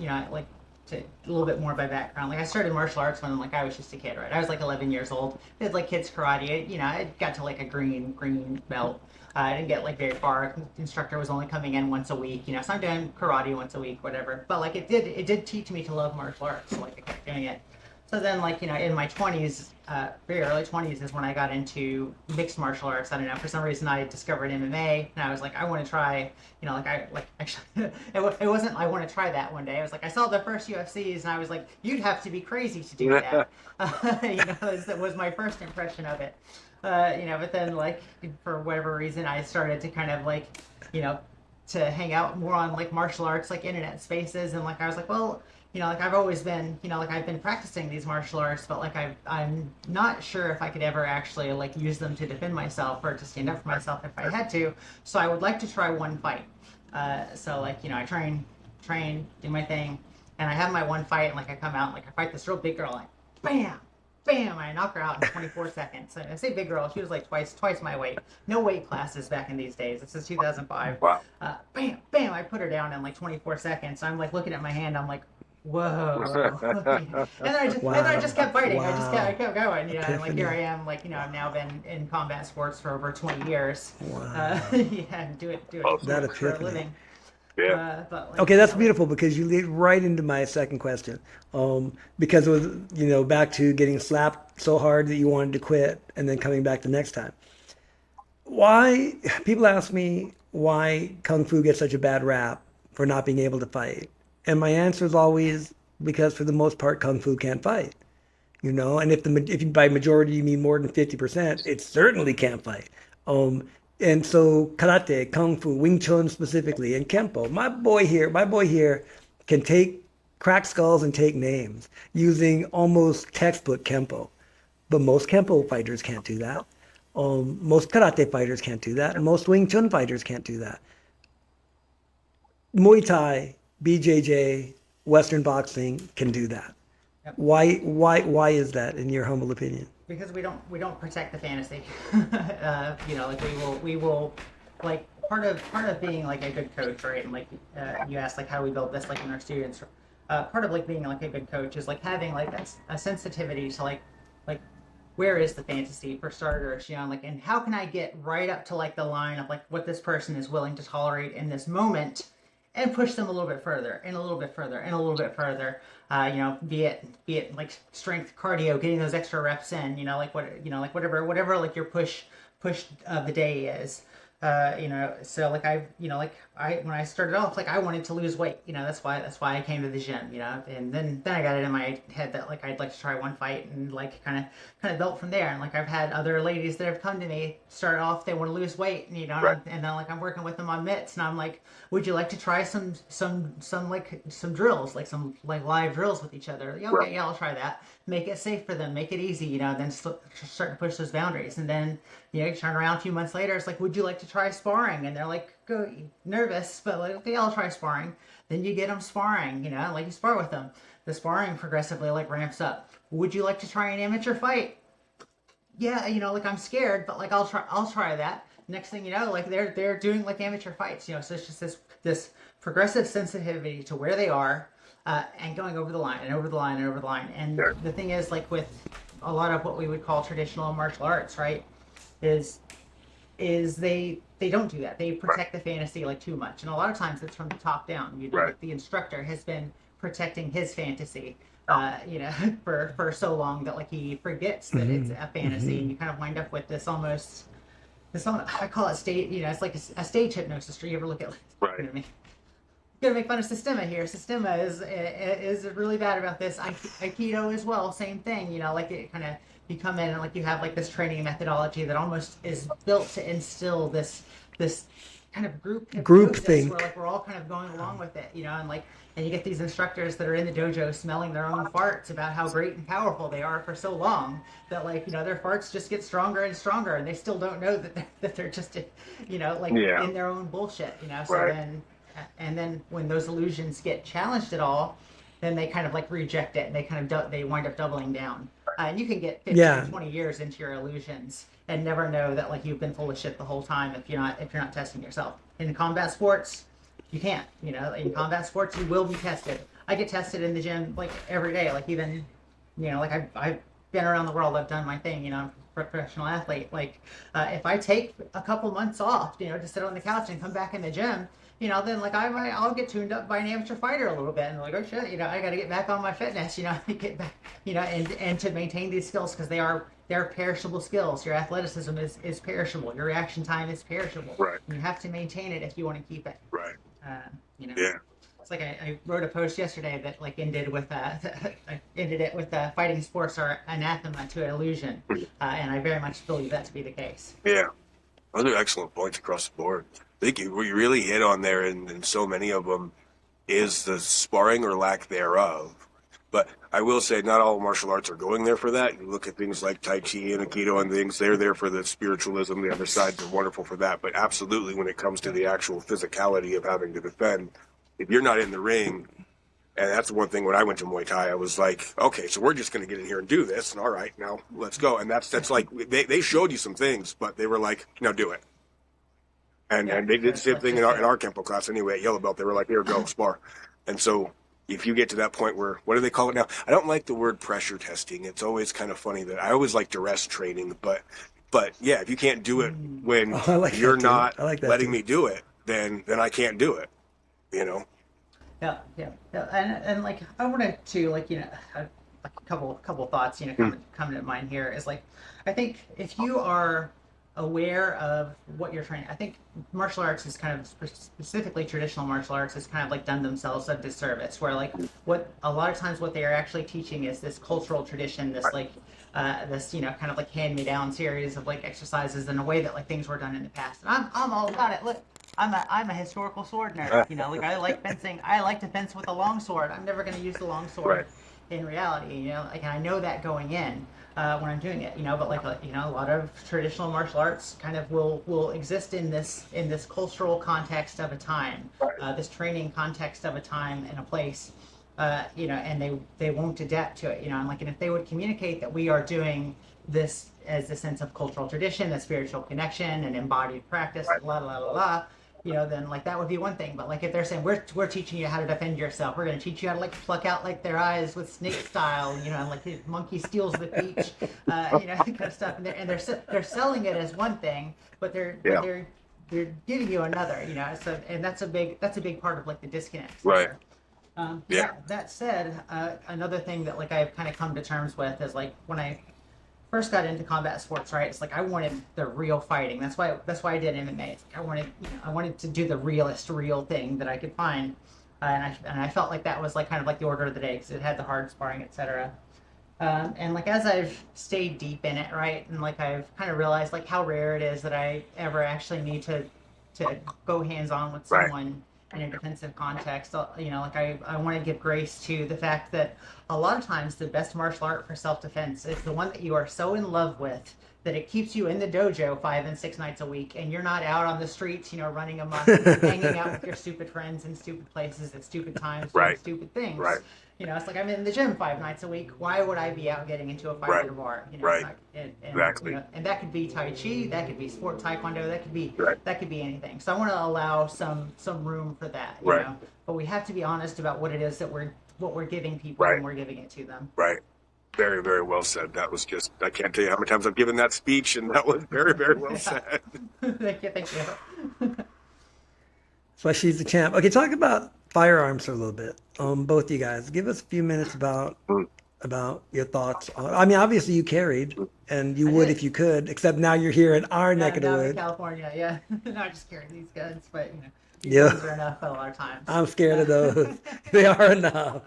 to a little bit more by background. Like I started martial arts when like I was just a kid, right? I was like 11 years old. I did like kids karate. I got to like a green belt. I didn't get like very far. The instructor was only coming in once a week, so I'm doing karate once a week, whatever. But like it did teach me to love martial arts, so like I kept doing it. So then like, in my 20s, very early 20s is when I got into mixed martial arts. I don't know, for some reason I discovered MMA and I was like, I want to try, actually, it wasn't, I want to try that one day. I was like, I saw the first UFCs and I was like, you'd have to be crazy to do that. That was my first impression of it. But then like, for whatever reason, I started to kind of like, to hang out more on like martial arts, like internet spaces. And like, I was like, well, like I've always been, like I've been practicing these martial arts, but like I'm not sure if I could ever actually like use them to defend myself or to stand up for myself if I had to. So I would like to try one fight. So like, I train, do my thing, and I have my one fight, and like I come out, and like I fight this real big girl, like bam, bam, I knock her out in 24 seconds. And I say big girl, she was like twice my weight. No weight classes back in these days. This is 2005. Wow. Bam, bam, I put her down in like 24 seconds. So I'm like looking at my hand, I'm like, whoa. And then I just kept fighting. Wow. I kept going, and like here I am, like, I've now been in combat sports for over 20 years. Wow. And do it That for a epiphany. living. Yeah. But like, Okay, that's beautiful because you lead right into my second question. Because it was, back to getting slapped so hard that you wanted to quit and then coming back the next time. Why, people ask me why Kung Fu gets such a bad rap for not being able to fight. And my answer is always because for the most part, Kung Fu can't fight. And if you by majority you mean more than 50%, it certainly can't fight. And so karate, kung fu, Wing Chun specifically, and kempo. My boy here can crack skulls and take names using almost textbook kempo. But most kempo fighters can't do that. Most karate fighters can't do that. And most Wing Chun fighters can't do that. Muay Thai, BJJ, Western boxing can do that. Yep. Why is that, in your humble opinion? Because we don't protect the fantasy. Like we will like part of being like a good coach, right? And like you asked like how we build this like in our students. Part of like being like a good coach is like having like a sensitivity to like where is the fantasy for starters, like, and how can I get right up to like the line of like what this person is willing to tolerate in this moment, and push them a little bit further and a little bit further and a little bit further. Be it like strength cardio, getting those extra reps in, whatever like your push of the day is. So like when I started off, like I wanted to lose weight, that's why I came to the gym, and then I got it in my head that like I'd like to try one fight and like kind of built from there. And like I've had other ladies that have come to me, start off, they want to lose weight, Right. and then like I'm working with them on mitts, and I'm like, would you like to try some drills, like some like live drills with each other? Like, okay, Right. yeah, I'll try that. Make it safe for them, make it easy, then start to push those boundaries. And then you turn around a few months later, it's like, would you like to try sparring? And they're like, go nervous, but like, okay, I'll try sparring. Then you get them sparring, like you spar with them. The sparring progressively like ramps up. Would you like to try an amateur fight? Yeah, like I'm scared, but like I'll try that. Next thing you know, like they're doing like amateur fights, so it's just this progressive sensitivity to where they are, and going over the line and over the line and over the line. And Sure. the thing is, like with a lot of what we would call traditional martial arts, right, is they don't do that. They protect the fantasy like too much, and a lot of times it's from the top down. Right. Like the instructor has been protecting his fantasy, for so long that like he forgets that it's a fantasy, and you kind of wind up with this almost I call it stage. It's like a stage hypnosis. Do you ever look at Right. Gonna make fun of Sistema here. Sistema is really bad about this. Aikido as well, same thing. Like it kind of you come in and like you have like this training methodology that almost is built to instill this kind of group think. where like we're all kind of going along with it, and you get these instructors that are in the dojo smelling their own farts about how great and powerful they are for so long that like their farts just get stronger and stronger, and they still don't know that they're just Yeah. in their own bullshit. So Right. then when those illusions get challenged at all, then they kind of like reject it, and they wind up doubling down. And you can get 15, 20 years into your illusions and never know that like you've been full of shit the whole time if you're not testing yourself. In combat sports, you can't. In combat sports, you will be tested. I get tested in the gym like every day. Like even, like I've been around the world. I've done my thing. I'm a professional athlete. Like if I take a couple months off, to sit on the couch and come back in the gym, then like I'll get tuned up by an amateur fighter a little bit, and like, oh shit, I got to get back on my fitness, get back, and to maintain these skills, because they're perishable skills. Your athleticism is perishable. Your reaction time is perishable. Right. You have to maintain it if you want to keep it. Right. Yeah. It's like I wrote a post yesterday that like ended it with fighting sports are anathema to illusion, and I very much believe that to be the case. Yeah. Those are excellent points across the board. I think what you really hit on there, and so many of them, is the sparring or lack thereof. But I will say, not all martial arts are going there for that. You look at things like Tai Chi and Aikido and things; they're there for the spiritualism. The other sides are wonderful for that. But absolutely, when it comes to the actual physicality of having to defend, if you're not in the ring, and that's the one thing when I went to Muay Thai, I was like, okay, so we're just going to get in here and do this. And all right, now let's go. And that's like they showed you some things, but they were like, no, do it. And they did the same thing in our Kempo class anyway at Yellow Belt. They were like, here, go, spar. And so if you get to that point where, what do they call it now? I don't like the word pressure testing. It's always kind of funny that I always like duress training. But yeah, if you can't do it when you're not letting me do it, then I can't do it, you know? Yeah. And like, I wanted to, like, you know, a couple thoughts, you know, coming to mind here is like, I think if you are aware of what you're training, I think martial arts is kind of specifically traditional martial arts has kind of like done themselves a disservice, where like what a lot of times what they are actually teaching is this cultural tradition, this like this, you know, kind of like hand-me-down series of like exercises in a way that like things were done in the past. And I'm all about it. Look, I'm a historical sword nerd. You know, like I like fencing. I like to fence with a long sword. I'm never going to use the long sword in reality. You know, like, and I know that going in when I'm doing it. You know, but like you know, a lot of traditional martial arts kind of will exist in this cultural context of a time, this training context of a time and a place. You know, and they won't adapt to it. You know, and like, and if they would communicate that we are doing this as a sense of cultural tradition, a spiritual connection, and embodied practice, la la la la. You know, then like that would be one thing. But like if they're saying we're teaching you how to defend yourself, we're going to teach you how to like pluck out like their eyes with snake style, you know, and like the monkey steals the peach, you know, that kind of stuff. And they're selling it as one thing, but they're giving you another, you know. So and that's a big part of like the disconnect. Right. That said, another thing that like I've kind of come to terms with is like when I first got into combat sports, right? It's like I wanted the real fighting. That's why I did MMA. It's like I wanted to do the real thing that I could find, and I felt like that was like kind of like the order of the day because it had the hard sparring, etc. And like as I've stayed deep in it, right, and like I've kind of realized like how rare it is that I ever actually need to go hands on with someone in a defensive context. You know, like I want to give grace to the fact that a lot of times the best martial art for self-defense is the one that you are so in love with that it keeps you in the dojo 5 and 6 nights a week, and you're not out on the streets, you know, running amok, hanging out with your stupid friends in stupid places at stupid times, doing stupid things. You know, it's like I'm in the gym 5 nights a week. Why would I be out getting into a fight at a bar? You know, Exactly. You know, and that could be Tai Chi, that could be sport taekwondo, that could be anything. So I want to allow some room for that. You know? But we have to be honest about what it is that we're giving people when we're giving it to them. Right. Very, very well said. That was just, I can't tell you how many times I've given that speech, and that was very, very well said. Thank you. So she's the champ. Okay, talk about firearms for a little bit. Both you guys, give us a few minutes about your thoughts. I mean, obviously you carried, and you would if you could. Except now you're here in our neck of the woods, in California. Yeah, no, I just carry these guns, but you know, these are enough a lot of times. I'm scared of those. They are enough.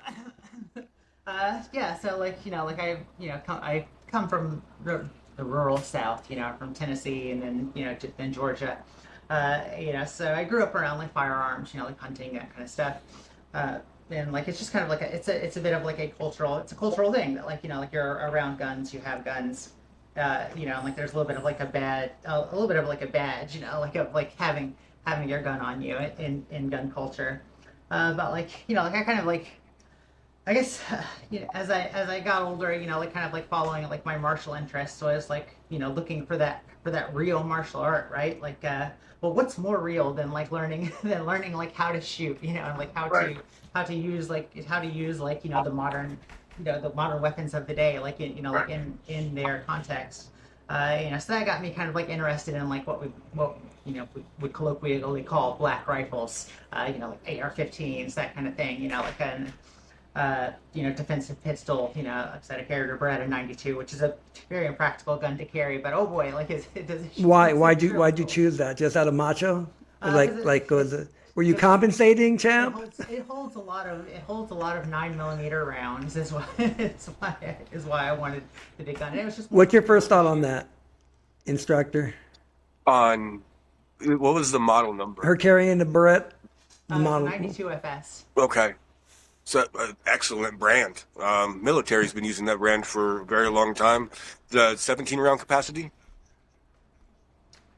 So like you know, like I come from the rural South, you know, from Tennessee, and then you know then Georgia. You know, so I grew up around like firearms, you know, like hunting, that kind of stuff. And like it's just kind of like it's a bit of like a cultural thing that like you know like you're around guns, you have guns, you know, and like there's a little bit of like a badge, you know, like having your gun on you in gun culture. But like you know like I kind of like I guess you know as I got older, you know, like kind of like following like my martial interests, so I was like you know looking for that real martial art, right? Like well, what's more real than like learning like how to shoot, you know, and like how to use like you know the modern weapons of the day, like you know like in their context. You know, so that got me kind of like interested in like what you know we would colloquially call black rifles, you know, like AR-15s, that kind of thing, you know, like an you know, defensive pistol, you know, like I said, I carried a Beretta 92, which is a very impractical gun to carry, but oh boy, like it does. Why'd you choose that? Just out of macho? Were you compensating, champ? It holds a lot of 9mm rounds. Is why I wanted the big gun. And it was just. What's your first thought on that, instructor? On what was the model number? Her carrying the Barrett, the It's a model. 92 FS. Okay. So, excellent brand. Military's been using that brand for a very long time. The 17 round capacity?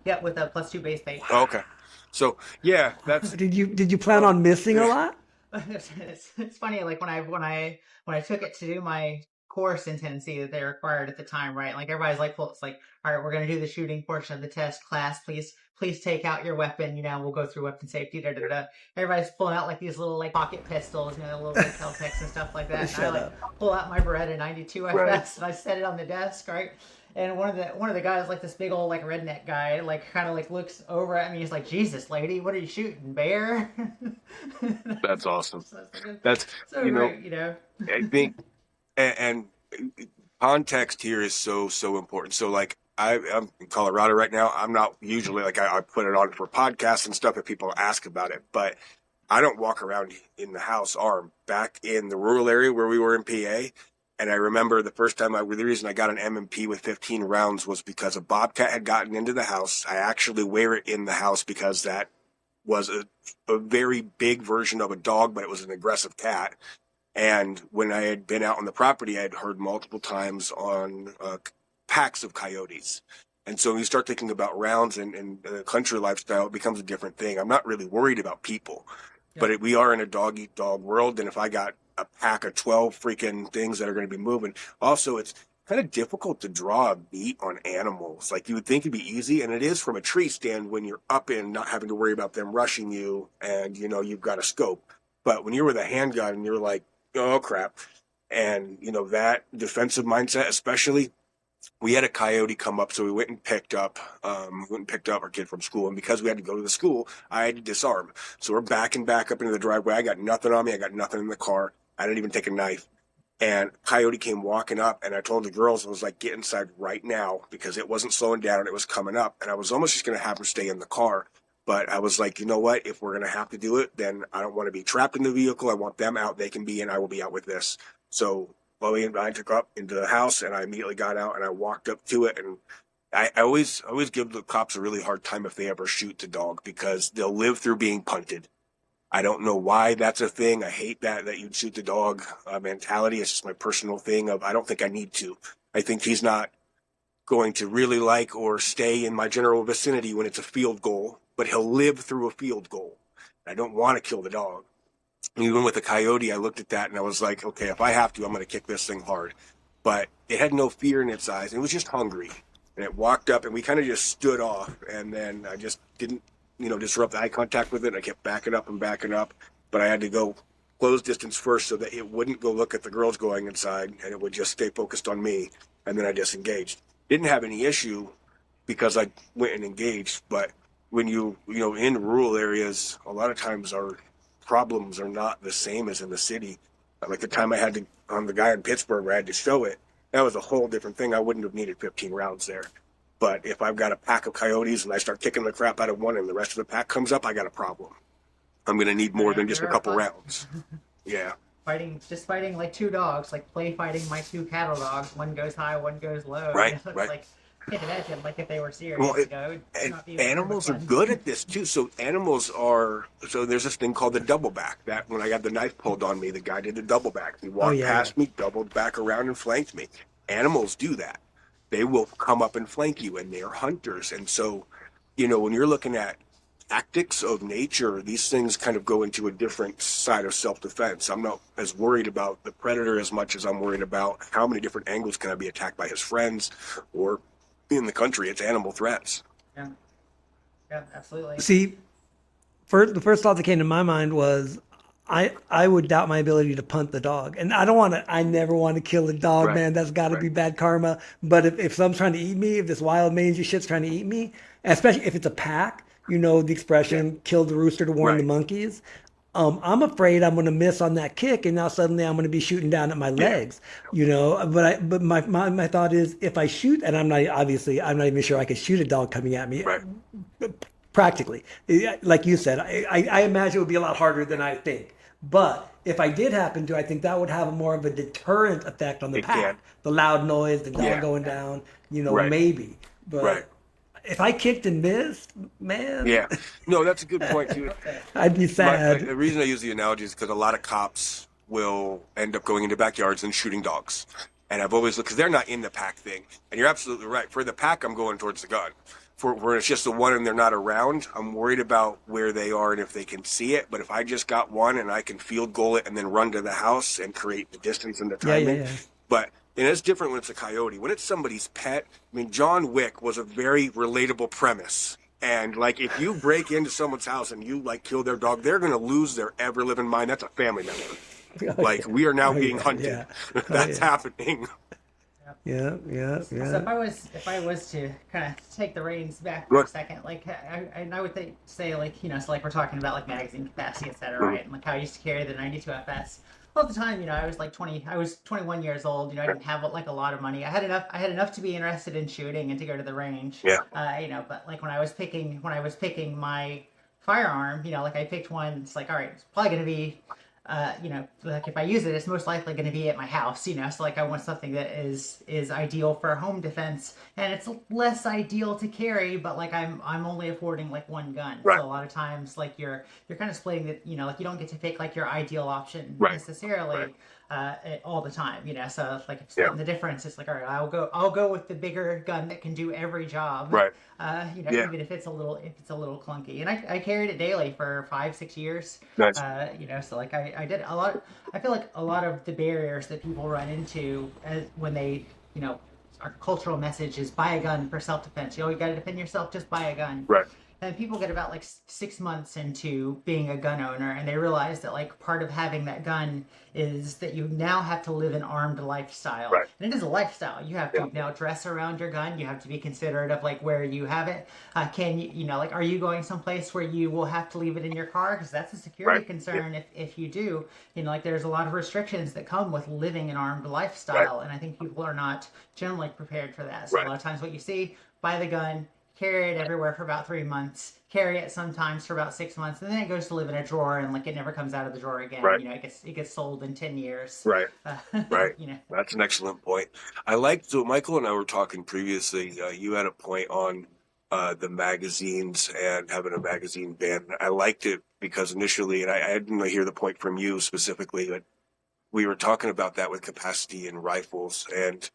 Yep, with a +2 base bait. Oh, okay. So, yeah, that's. Did you plan on missing a lot? It's funny, like when I took it to do my course in Tennessee that they required at the time, right? Like everybody's like, well, it's like, all right, we're gonna do the shooting portion of the test. Class, please take out your weapon. We'll go through weapon safety. Da, da, da. Everybody's pulling out like these little like pocket pistols, little like Kel-Tecs and stuff like that. And I like pull out my Beretta 92 FS and I set it on the desk, right? And one of the guys, like this big old like redneck guy, like kind of like looks over at me. He's like, "Jesus, lady, what are you shooting, bear?" That's awesome. Like, That's, so you know, great, I think, and context here is so important. So, like, I'm in Colorado right now. I'm not usually like I put it on for podcasts and stuff if people ask about it, but I don't walk around in the house armed. Back in the rural area where we were in PA, and I remember the first time the reason I got an M&P with 15 rounds was because a bobcat had gotten into the house. I actually wear it in the house because that was a very big version of a dog, but it was an aggressive cat. And when I had been out on the property, I had heard multiple times on packs of coyotes. And so when you start thinking about rounds and country lifestyle, it becomes a different thing. I'm not really worried about people, but we are in a dog-eat-dog world. And if I got a pack of 12 freaking things that are going to be moving, also it's kind of difficult to draw a beat on animals. Like you would think it'd be easy, and it is from a tree stand when you're up in, not having to worry about them rushing you and, you've got a scope. But when you're with a handgun and you're like, oh, crap. And, that defensive mindset, especially, we had a coyote come up, so we went and picked up our kid from school. And because we had to go to the school, I had to disarm. So we're backing back up into the driveway. I got nothing on me. I got nothing in the car. I didn't even take a knife. And coyote came walking up, and I told the girls, I was like, get inside right now, because it wasn't slowing down. It was coming up. And I was almost just going to have them stay in the car. But I was like, you know what? If we're going to have to do it, then I don't want to be trapped in the vehicle. I want them out. They can be in. I will be out with this. So Chloe and I took up into the house, and I immediately got out and I walked up to it. And I always give the cops a really hard time if they ever shoot the dog, because they'll live through being punted. I don't know why that's a thing. I hate that you'd shoot the dog mentality. It's just my personal thing of, I don't think I need to. I think he's not going to really like or stay in my general vicinity when it's a field goal, but he'll live through a field goal. I don't want to kill the dog. Even with the coyote, I looked at that and I was like, okay, if I have to, I'm going to kick this thing hard. But it had no fear in its eyes. It was just hungry. And it walked up, and we kind of just stood off. And then I just didn't, disrupt eye contact with it. I kept backing up. But I had to go close distance first so that it wouldn't go look at the girls going inside, and it would just stay focused on me. And then I disengaged. Didn't have any issue because I went and engaged. But when in rural areas, a lot of times our problems are not the same as in the city. Like the time I had to, on the guy in Pittsburgh where I had to show it, that was a whole different thing. I wouldn't have needed 15 rounds there. But if I've got a pack of coyotes and I start kicking the crap out of one and the rest of the pack comes up, I got a problem. I'm going to need more than just a couple rounds. Yeah. Fighting like two dogs, like play fighting my two cattle dogs. One goes high, one goes low. Right, It's right. Like, I can't imagine, like if they were serious. Well, animals are good at this too. So there's this thing called the double back. That when I got the knife pulled on me, the guy did the double back. He walked past me, doubled back around, and flanked me. Animals do that. They will come up and flank you, and they're hunters. And so, when you're looking at tactics of nature, these things kind of go into a different side of self-defense. I'm not as worried about the predator as much as I'm worried about how many different angles can I be attacked by his friends, or in the country, it's animal threats. Yeah, absolutely. See, the first thought that came to my mind was, I would doubt my ability to punt the dog. And I never want to kill a dog, Right. man. That's got to be bad karma. But if someone's trying to eat me, if this wild mangy shit's trying to eat me, especially if it's a pack, the expression, kill the rooster to warn the monkeys. I'm afraid I'm going to miss on that kick, and now suddenly I'm going to be shooting down at my legs, But my thought is, if I shoot, and I'm not even sure I could shoot a dog coming at me. Right. Practically, like you said, I imagine it would be a lot harder than I think. But if I did happen to, I think that would have more of a deterrent effect on the pack. The loud noise, the dog going down, maybe. But If I kicked and missed, man, Yeah, no, that's a good point too. I'd be The sad. reason I use the analogy is because a lot of cops will end up going into backyards and shooting dogs. And I've always looked, because they're not in the pack thing. And you're absolutely right. For the pack, I'm going towards the gun. For where it's just the one and they're not around, I'm worried about where they are and if they can see it. But if I just got one and I can field goal it and then run to the house and create the distance and the Yeah, yeah, timing. yeah. But and it's different when it's a coyote. When it's somebody's pet, I mean, John Wick was a very relatable premise. And like, if you break into someone's house and you like kill their dog, they're gonna lose their ever living mind. That's a family member. Oh, Like, yeah. we are now Oh, being yeah, hunted. yeah. Oh, That's yeah. happening. Yeah, yeah, So yeah. if I was to kind of take the reins back for a Good. second, like I would say like so like we're talking about like magazine capacity, etc., Mhm. right? And like how I used to carry the 92 FS. Well, at the time, I was like 20. I was 21 years old. I didn't have like a lot of money. I had enough. I had enough to be interested in shooting and to go to the range. Yeah. But like when I was picking my firearm, like I picked one. It's like, all right, it's probably going to be like if I use it, it's most likely going to be at my house, So like I want something that is ideal for home defense, and it's less ideal to carry, but like I'm only affording like one gun, Right. so a lot of times like you're kind of splitting it, like you don't get to pick like your ideal option Right. necessarily. Right. All the time, so like if Yeah. splitting the difference, it's like, all right, I'll go with the bigger gun that can do every job, Right. Yeah. even if it's a little clunky. And I carried it daily for 5-6 years. Nice. So like I did a lot. I feel like a lot of the barriers that people run into when they, our cultural message is buy a gun for self-defense. You got to defend yourself. Just buy a gun. Right. And people get about like 6 months into being a gun owner, and they realize that like part of having that gun is that you now have to live an armed lifestyle. Right. And it is a lifestyle. You have to Yeah. now dress around your gun. You have to be considerate of like where you have it. Can you, like, are you going someplace where you will have to leave it in your car? Because that's a security Right. concern. If you do, like there's a lot of restrictions that come with living an armed lifestyle, Right. and I think people are not generally prepared for that. So Right. a lot of times, what you see, buy the gun, carry it everywhere for about 3 months, carry it sometimes for about 6 months, and then it goes to live in a drawer, and like it never comes out of the drawer again. Right. It gets sold in 10 years. Right. Right. You know. That's an excellent point. So Michael and I were talking previously. You had a point on the magazines and having a magazine ban. I liked it because initially, and I didn't hear the point from you specifically, but we were talking about that with capacity in rifles. And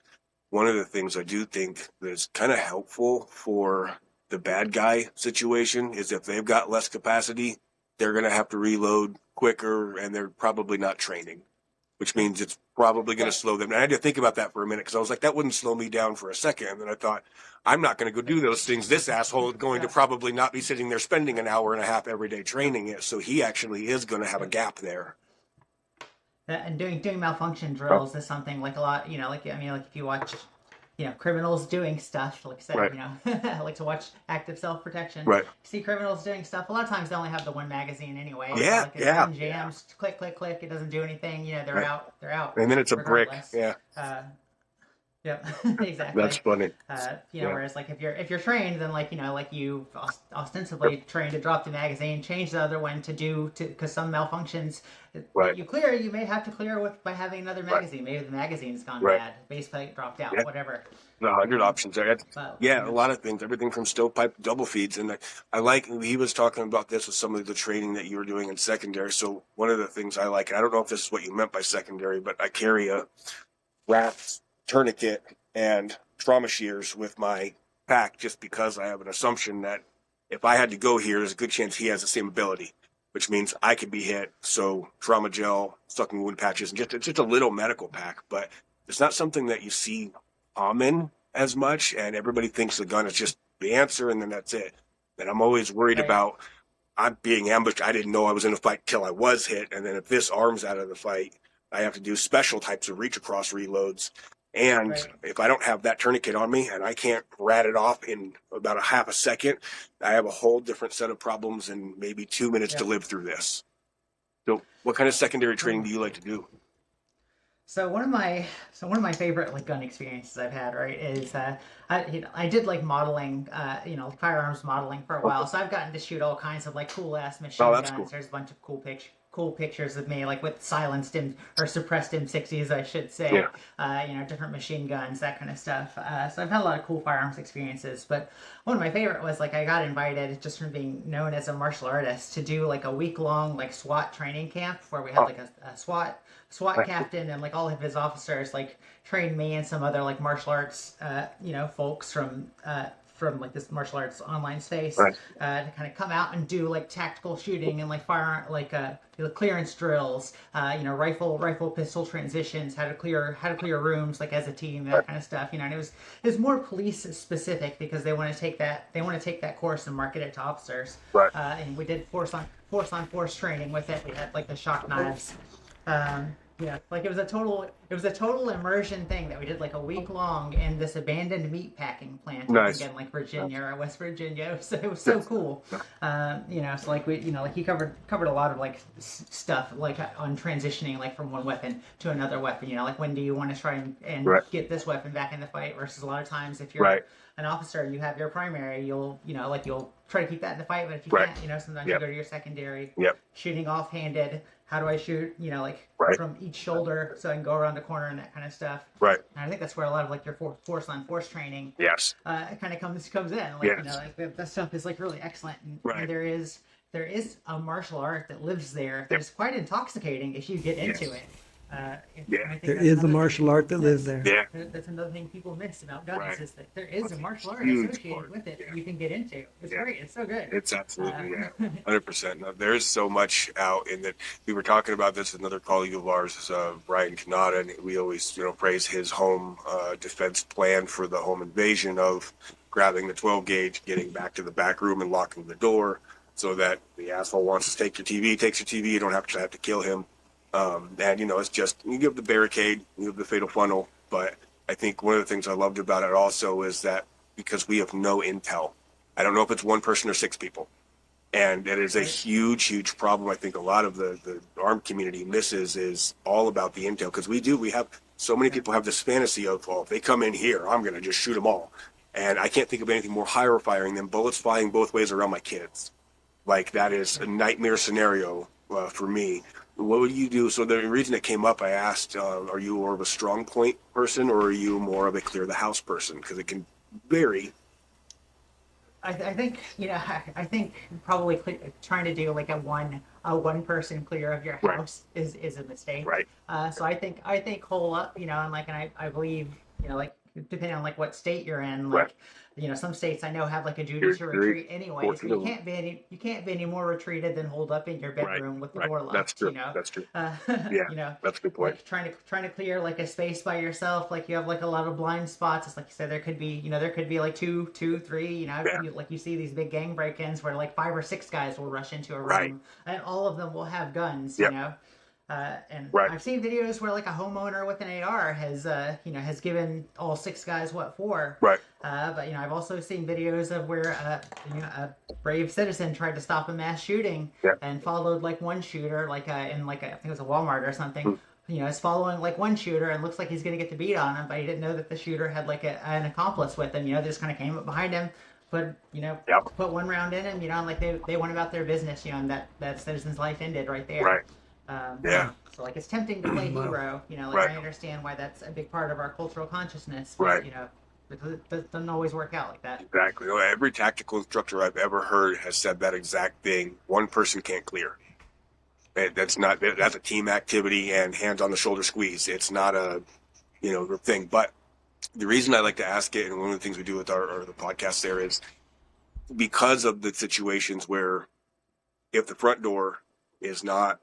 one of the things I do think that's kind of helpful for the bad guy situation is if they've got less capacity, they're going to have to reload quicker, and they're probably not training, which means it's probably going to slow them. And I had to think about that for a minute because I was like, that wouldn't slow me down for a second. And then I thought, I'm not going to go do those things. This asshole is going to probably not be sitting there spending an hour and a half every day training it. So he actually is going to have a gap there. And doing malfunction drills is something like a lot, like if you watch, criminals doing stuff, like I said, Right. I like to watch active self-protection. Right. See criminals doing stuff. A lot of times they only have the one magazine anyway. Yeah, Like yeah. Jams, click, click, click. It doesn't do anything. They're Right. out. They're out. And then it's a brick. regardless. Yeah. Yep. Exactly. That's funny. Yeah. Whereas like if you're trained, then like you ostensibly trained to drop the magazine, change the other one because some malfunctions Right. you clear, you may have to clear by having another magazine. Maybe the magazine's gone Right. bad, base plate dropped out, Yeah. whatever. 100 options there. But, Yeah, a lot of things, everything from stovepipe to double feeds. And I like, he was talking about this with some of the training that you were doing in secondary. So one of the things I like, and I don't know if this is what you meant by secondary, but I carry a wrapped tourniquet and trauma shears with my pack just because I have an assumption that if I had to go here, there's a good chance he has the same ability, which means I could be hit. So trauma gel, sucking wound patches, and it's just a little medical pack, but it's not something that you see common as much, and everybody thinks the gun is just the answer, and then that's it. And I'm always worried Right. about I'm being ambushed. I didn't know I was in a fight till I was hit, and then if this arm's out of the fight, I have to do special types of reach across reloads. And Right. if I don't have that tourniquet on me and I can't rat it off in about a half a second, I have a whole different set of problems and maybe 2 minutes to Yeah. live through this. So what kind of secondary training do you like to do? So one of my favorite like gun experiences I've had, right, is I did like modeling, firearms modeling for a while. So I've gotten to shoot all kinds of like cool ass machine Oh, that's guns. cool. There's a bunch of cool cool pictures of me, like with silenced or suppressed M60s, I should say. Yeah. Different machine guns, that kind of stuff. So I've had a lot of cool firearms experiences. But one of my favorite was like I got invited just from being known as a martial artist to do like a week long like SWAT training camp where we had like a SWAT captain and like all of his officers like trained me and some other like martial arts folks from like this martial arts online space Right. to kind of come out and do like tactical shooting and like fire like clearance drills, rifle pistol transitions, how to clear rooms like as a team, that kind of stuff. And it was more police specific because they want to take that course and market it to officers. Right. And we did force on force training with it. We had like the shock knives. Like it was a total immersion thing that we did like a week long in this abandoned meat packing plant in like Virginia or West Virginia. So it was so cool. So like he covered a lot of like stuff like on transitioning like from one weapon to another weapon. Like when do you want to try and get this weapon back in the fight versus a lot of times if you're an officer, you have your primary, you'll try to keep that in the fight, but if you can't, sometimes you go to your secondary, shooting offhanded. How do I shoot, from each shoulder so I can go around the corner and that kind of stuff. Right. And I think that's where a lot of like your force on force training kind of comes in. Like, that stuff is like really excellent. And there is a martial art that lives there that is quite intoxicating if you get into it. There is a martial art that lives there. Yeah. That's another thing people miss about guns is that there is a martial art associated with it that you can get into. It's great. It's so good. It's absolutely 100%. Now, there is so much out in that. We were talking about this with another colleague of ours, Brian Kanata, and we always praise his home defense plan for the home invasion of grabbing the 12 gauge, getting back to the back room and locking the door so that the asshole wants to take your TV, takes your TV, you don't have to kill him. It's just, you give the barricade, you give the fatal funnel, but I think one of the things I loved about it also is that because we have no intel, I don't know if it's one person or six people, and it is a huge, huge problem. I think a lot of the armed community misses is all about the intel, because we have so many people have this fantasy of, well, if they come in here, I'm going to just shoot them all. And I can't think of anything more horrifying than bullets flying both ways around my kids. Like, that is a nightmare scenario for me. What would you do? So the reason it came up, I asked, are you more of a strong point person or are you more of a clear the house person? Because it can vary. I think probably trying to do like a one person clear of your house is a mistake. Right. So I think hole up, and I believe, depending on like what state you're in, like, some states I know have like a duty to retreat anyway. So you can't be any more retreated than hold up in your bedroom with the door locked. That's true. That's true. That's a good point. Like trying to clear like a space by yourself, like you have like a lot of blind spots. It's like you said, there could be like two, three. Like you see these big gang break-ins where like 5 or 6 guys will rush into a room, and all of them will have guns. I've seen videos where like a homeowner with an AR has given all 6 guys what for. Right. But I've also seen videos of where a brave citizen tried to stop a mass shooting and followed like one shooter in like I think it was a Walmart or something. Is following like one shooter and looks like he's gonna get the beat on him, but he didn't know that the shooter had like an accomplice with him. They just kind of came up behind him. Put one round in him, and like they went about their business, and that citizen's life ended right there. Right. So like it's tempting to play hero, I understand why that's a big part of our cultural consciousness, but it doesn't always work out like that. Exactly. Every tactical instructor I've ever heard has said that exact thing. One person can't clear. That's a team activity and hands on the shoulder squeeze. It's not a thing. But the reason I like to ask it, and one of the things we do with the podcast there, is because of the situations where if the front door is not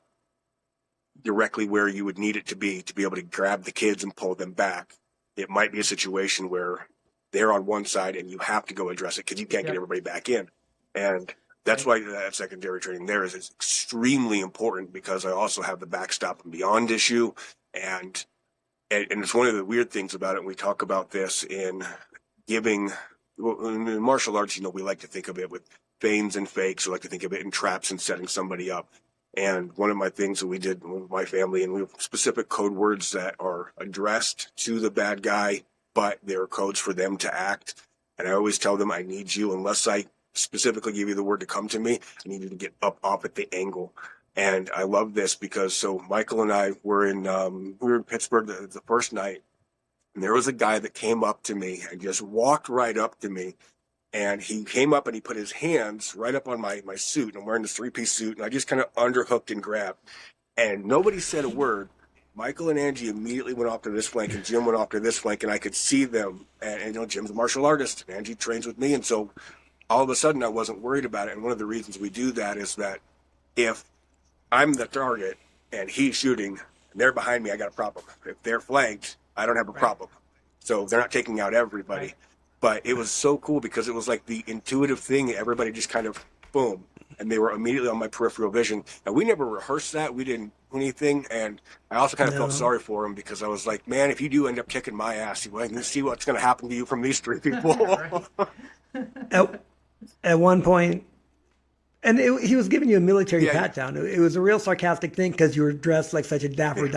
directly where you would need it to be able to grab the kids and pull them back, it might be a situation where they're on one side and you have to go address it because you can't get everybody back in. And that's why that secondary training there is extremely important, because I also have the backstop and beyond issue. And it's one of the weird things about it. And we talk about this in martial arts, we like to think of it with feigns and fakes. We like to think of it in traps and setting somebody up. And one of my things that we did with my family, and we have specific code words that are addressed to the bad guy, but there are codes for them to act. And I always tell them, I need you, unless I specifically give you the word to come to me, I need you to get up off at the angle. And I love this because so Michael and I were in Pittsburgh the first night, and there was a guy that came up to me and just walked right up to me. And he came up and he put his hands right up on my suit. I'm wearing this 3-piece suit, and I just kind of underhooked and grabbed. And nobody said a word. Michael and Angie immediately went off to this flank, and Jim went off to this flank, and I could see them. And Jim's a martial artist, and Angie trains with me. And so all of a sudden I wasn't worried about it. And one of the reasons we do that is that if I'm the target and he's shooting and they're behind me, I got a problem. If they're flanked, I don't have a problem. So they're not taking out everybody. Right. But it was so cool because it was like the intuitive thing. Everybody just kind of, boom. And they were immediately on my peripheral vision. And we never rehearsed that. We didn't do anything. And I also kind of felt sorry for him because I was like, man, if you do end up kicking my ass, you can see what's going to happen to you from these 3 people. At one point, and he was giving you a military pat down. It was a real sarcastic thing because you were dressed like such a dapper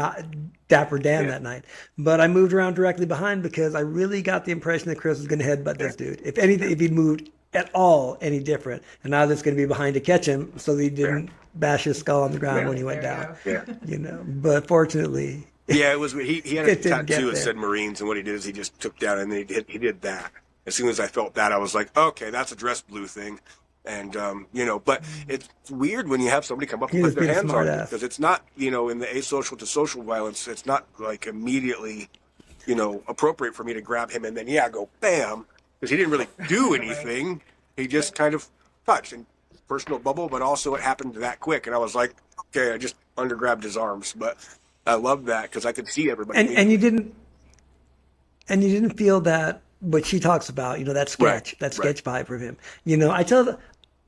Dan that night. But I moved around directly behind because I really got the impression that Chris was going to headbutt this dude. If anything, if he'd moved at all any different, and now that's going to be behind to catch him so that he didn't bash his skull on the ground when he went down. But fortunately, it was. He had a tattoo that said Marines, and what he did is he just took down and he did that. As soon as I felt that, I was like, okay, that's a dress blue thing. And, but it's weird when you have somebody come up and put their hands on you because it's not, in the asocial to social violence, it's not like immediately, appropriate for me to grab him and then, go bam, because he didn't really do anything. He just kind of touched and personal bubble, but also it happened that quick. And I was like, okay, I just undergrabbed his arms. But I love that because I could see everybody. And you didn't feel that what she talks about, that sketch vibe from him.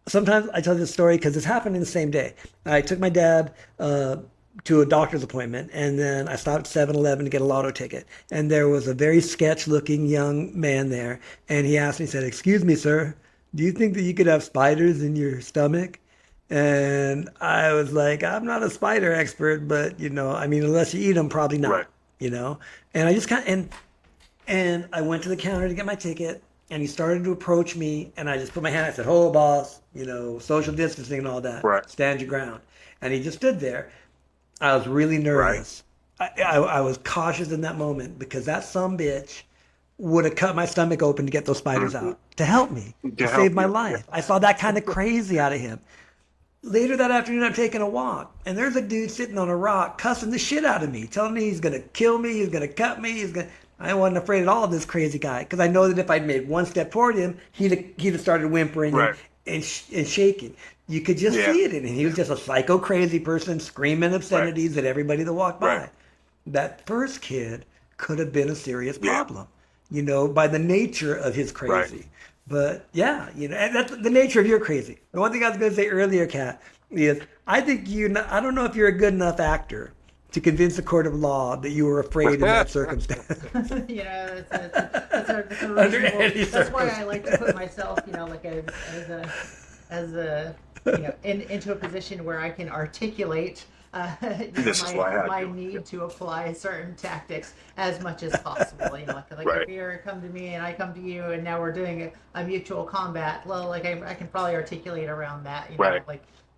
Sometimes I tell this story because it's happened in the same day. I took my dad to a doctor's appointment, and then I stopped at 7-Eleven to get a lotto ticket. And there was a very sketch-looking young man there, and he asked me, he said, "Excuse me, sir, do you think that you could have spiders in your stomach?" And I was like, "I'm not a spider expert, but, unless you eat them, probably not." And I just and I went to the counter to get my ticket, and he started to approach me, and I just put my hand, I said, "Oh, boss, social distancing and all that. Stand your ground." And he just stood there. I was really nervous. I was cautious in that moment because that sumbitch would have cut my stomach open to get those spiders out to help me, to save my life. I saw that kind of crazy out of him. Later that afternoon, I'm taking a walk, and there's a dude sitting on a rock cussing the shit out of me, telling me he's going to kill me, he's going to cut me, I wasn't afraid at all of this crazy guy because I know that if I'd made one step toward him, he'd have started whimpering and shaking. You could just see it in him. He was just a psycho crazy person screaming obscenities at everybody that walked by. That first kid could have been a serious problem, by the nature of his crazy. But and that's the nature of your crazy. The one thing I was going to say earlier, Kat, is I think I don't know if you're a good enough actor to convince a court of law that you were afraid in that circumstance. That's a reasonable. That's why I like to put myself, into a position where I can articulate my need to apply certain tactics as much as possible. If you come to me and I come to you, and now we're doing a mutual combat. Well, I can probably articulate around that.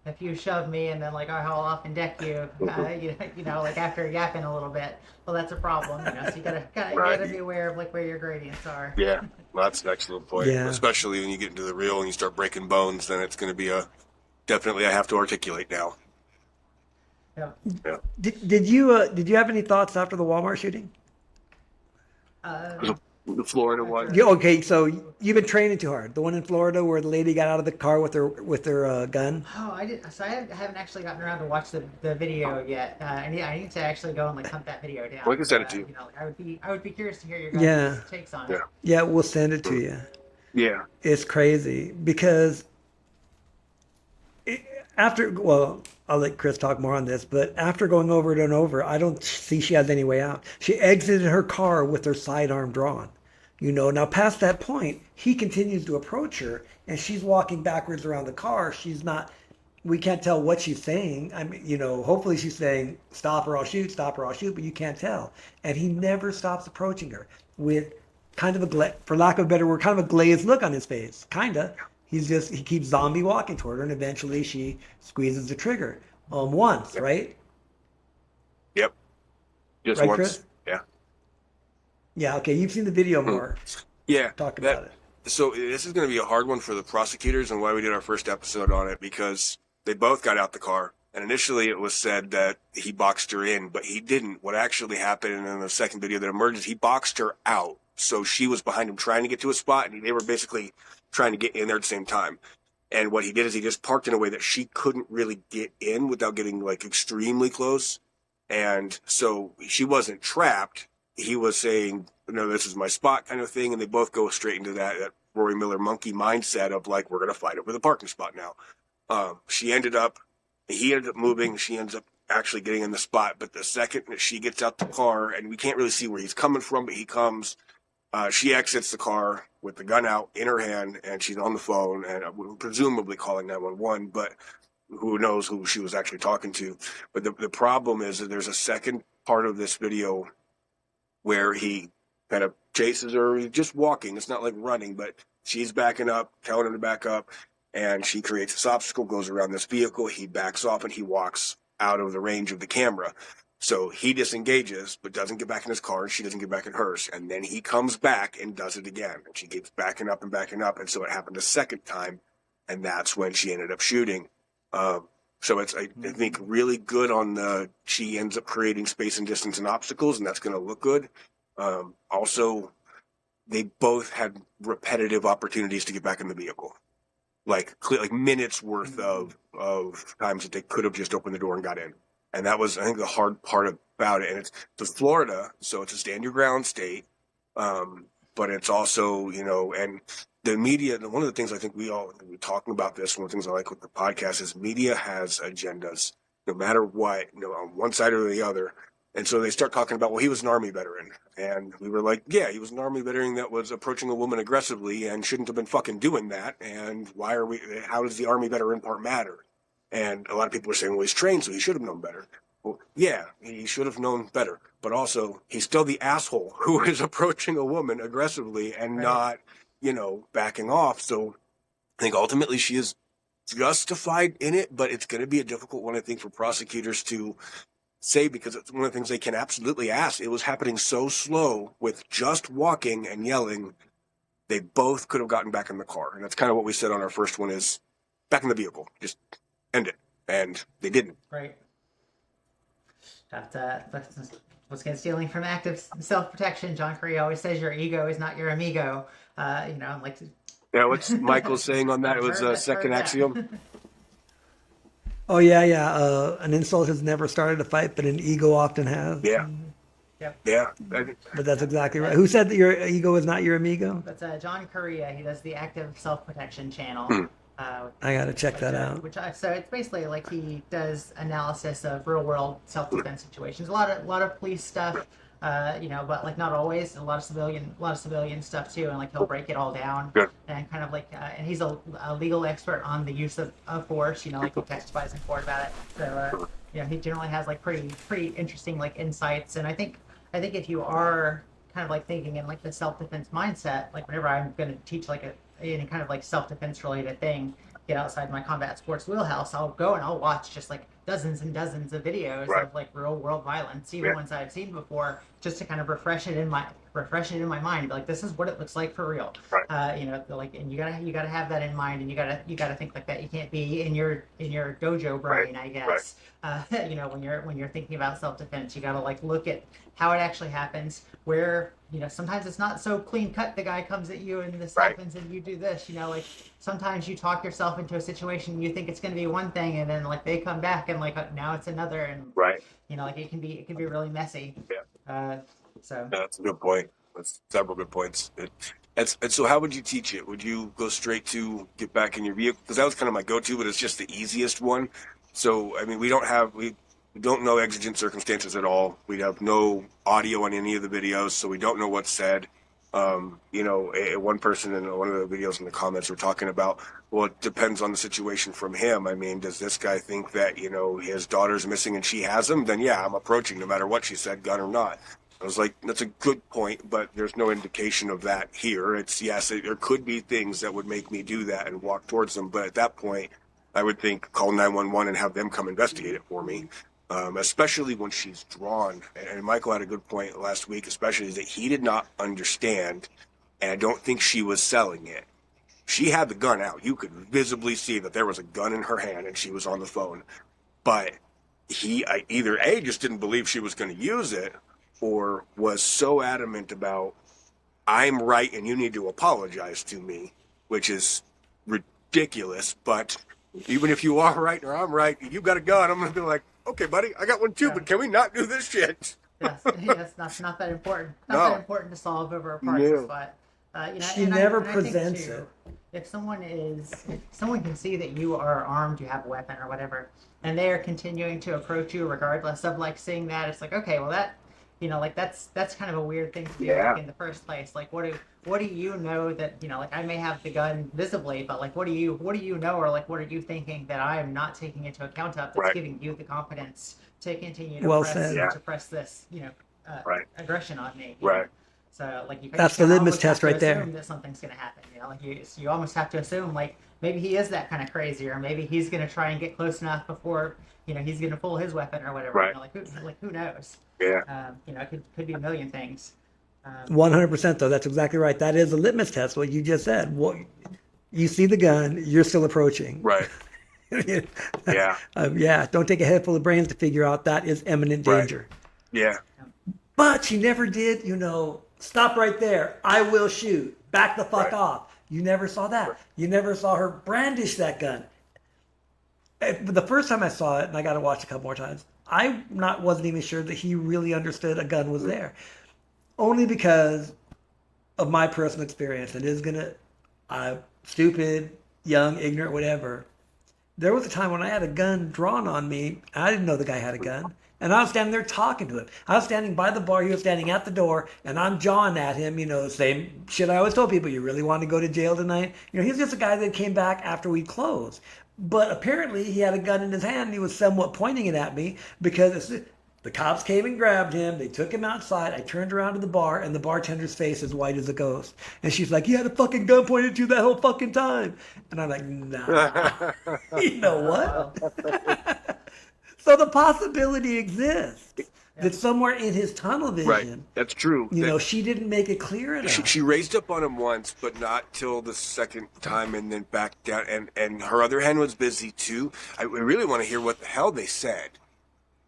If you shove me and then I'll often deck you, after yapping a little bit, well, that's a problem. So you gotta be aware of where your gradients are. Yeah, well, that's an excellent point. Yeah. Especially when you get into the real and you start breaking bones, then it's going to be definitely I have to articulate now. Yeah. Did you have any thoughts after the Walmart shooting? The Florida one. Okay, so you've been training too hard. The one in Florida where the lady got out of the car with her gun. Oh, I did. So I haven't actually gotten around to watch the video yet. I need to actually go and hunt that video down. Well, I can send it to you. I would be curious to hear your guys' takes on it. Yeah, we'll send it to you. Yeah, it's crazy because I'll let Chris talk more on this, but after going over it and over, I don't see she has any way out. She exited her car with her sidearm drawn. Now past that point, he continues to approach her, and she's walking backwards around the car. We can't tell what she's saying. Hopefully she's saying, "Stop or I'll shoot, stop or I'll shoot," but you can't tell. And he never stops approaching her with kind of for lack of a better word, kind of a glazed look on his face. Kinda. He keeps zombie walking toward her, and eventually she squeezes the trigger. once, right? Yep. Just Right, once. Chris? Yeah. Yeah. Okay. You've seen the video Hmm. more. Yeah. Talk That. about it. So this is going to be a hard one for the prosecutors, and why we did our first episode on it, because they both got out the car, and initially it was said that he boxed her in, but he didn't. What actually happened in the second video that emerges, he boxed her out. So she was behind him trying to get to a spot, and they were basically trying to get in there at the same time. And what he did is he just parked in a way that she couldn't really get in without getting like extremely close. And so she wasn't trapped. He was saying, no, this is my spot kind of thing. And they both go straight into that Rory Miller monkey mindset of like, we're going to fight over the parking spot now. He ended up moving. She ends up actually getting in the spot. But the second that she gets out the car, and we can't really see where he's coming from, but he comes, she exits the car with the gun out in her hand, and she's on the phone and presumably calling 911, but who knows who she was actually talking to. But the problem is that there's a second part of this video where he kind of chases her. He's just walking. It's not like running, but she's backing up, telling him to back up, and she creates this obstacle, goes around this vehicle. He backs off, and he walks out of the range of the camera. So he disengages, but doesn't get back in his car, and she doesn't get back in hers. And then he comes back and does it again. And she keeps backing up and backing up. And so it happened a second time, and that's when she ended up shooting. So it's, I think, really good on the, she ends up creating space and distance and obstacles, and that's going to look good. Also, they both had repetitive opportunities to get back in the vehicle. Like minutes worth of times that they could have just opened the door and got in. And that was, I think, the hard part about it. And it's Florida, so it's a stand your ground state. But it's also, and the media, one of the things I think we're talking about this, one of the things I like with the podcast is media has agendas, no matter what, on one side or the other. And so they start talking about, well, he was an Army veteran. And we were like, yeah, he was an Army veteran that was approaching a woman aggressively and shouldn't have been fucking doing that. And how does the Army veteran part matter? And a lot of people are saying, well, he's trained, so he should have known better. Well, yeah, he should have known better. But also, he's still the asshole who is approaching a woman aggressively and not, backing off. So I think ultimately she is justified in it, but it's going to be a difficult one, I think, for prosecutors to say, because it's one of the things they can absolutely ask. It was happening so slow with just walking and yelling. They both could have gotten back in the car. And that's kind of what we said on our first one is back in the vehicle. Just end it. And they didn't. Right. What's against stealing from active self-protection? John Correa always says your ego is not your amigo. Like. Yeah, what's Michael's saying on that? It was a second axiom. Oh yeah. An insult has never started a fight, but an ego often has. Yeah. Yep. Yeah. But that's exactly right. Who said that your ego is not your amigo? That's John Correa. He does the active self-protection channel. I gotta check that out. So it's basically like he does analysis of real-world self-defense situations. A lot of police stuff, but like not always. A lot of civilian stuff too, and like he'll break it all down and kind of like. And he's a legal expert on the use of force. Like he testifies in court about it. So he generally has like pretty interesting like insights. And I think if you are kind of like thinking in like the self-defense mindset, like whenever I'm going to teach like any kind of like self-defense related thing, get outside my combat sports wheelhouse, I'll go and I'll watch just like dozens and dozens of videos of like real world violence, even ones I've seen before, just to kind of refresh it in my mind. Be like, this is what it looks like for real. Like, and you gotta have that in mind, and you gotta think like that. You can't be in your dojo brain, I guess. When you're thinking about self-defense, you gotta like look at how it actually happens, where sometimes it's not so clean cut. The guy comes at you and this happens and you do this. Like sometimes you talk yourself into a situation, you think it's going to be one thing, and then like they come back and like now it's another, and like it can be really messy. So that's a good point. That's several good points. And so how would you teach it? Would you go straight to get back in your vehicle? Because that was kind of my go-to, but it's just the easiest one. So I mean, we don't know exigent circumstances at all. We have no audio on any of the videos, so we don't know what's said. One person in one of the videos in the comments were talking about, well, it depends on the situation from him. I mean, does this guy think that, his daughter's missing and she has him? Then yeah, I'm approaching no matter what she said, gun or not. I was like, that's a good point, but there's no indication of that here. It's, yes, there could be things that would make me do that and walk towards them. But at that point, I would think call 911 and have them come investigate it for me. Especially when she's drawn. And Michael had a good point last week, especially is that he did not understand, and I don't think she was selling it. She had the gun out. You could visibly see that there was a gun in her hand and she was on the phone. But he either A, just didn't believe she was going to use it, or was so adamant about, I'm right and you need to apologize to me, which is ridiculous. But even if you are right or I'm right, you got a gun, I'm going to be like, okay, buddy, I got one too, but can we not do this shit? Yes, not that important. Not that important to solve over a parking spot. She never presents it. If someone can see that you are armed, you have a weapon or whatever, and they are continuing to approach you regardless of like seeing that, it's like, okay, well that, like that's kind of a weird thing to do like, in the first place. Like, what do you know that like I may have the gun visibly, but like what do you know, or like what are you thinking that I am not taking into account of that's giving you the confidence to continue to press this aggression on me. Right. So like that's the litmus test right there. That something's gonna happen. Like you almost have to assume like maybe he is that kind of crazy, or maybe he's gonna try and get close enough before he's gonna pull his weapon or whatever. Right. Who knows? Yeah. It could be a million things. 100% though. That's exactly right. That is a litmus test. What you just said. What you see the gun, you're still approaching. Right. Yeah. Yeah. Don't take a head full of brains to figure out that is imminent danger. Right. Yeah. But she never did. Stop right there. I will shoot. Back the fuck off. You never saw that. You never saw her brandish that gun. The first time I saw it, and I got to watch a couple more times, I wasn't even sure that he really understood a gun was there. Only because of my personal experience. It is stupid, young, ignorant, whatever. There was a time when I had a gun drawn on me. I didn't know the guy had a gun. And I was standing there talking to him. I was standing by the bar. He was standing at the door. And I'm jawing at him, same shit I always told people. You really want to go to jail tonight? He's just a guy that came back after we closed. But apparently he had a gun in his hand. And he was somewhat pointing it at me because the cops came and grabbed him. They took him outside. I turned around to the bar, and the bartender's face is white as a ghost. And she's like, "You had a fucking gun pointed at you that whole fucking time." And I'm like, "Nah." You know what? So the possibility exists that somewhere in his tunnel vision, right. That's true. She didn't make it clear enough. She raised up on him once, but not till the second time, and then back down. And her other hand was busy too. I really want to hear what the hell they said,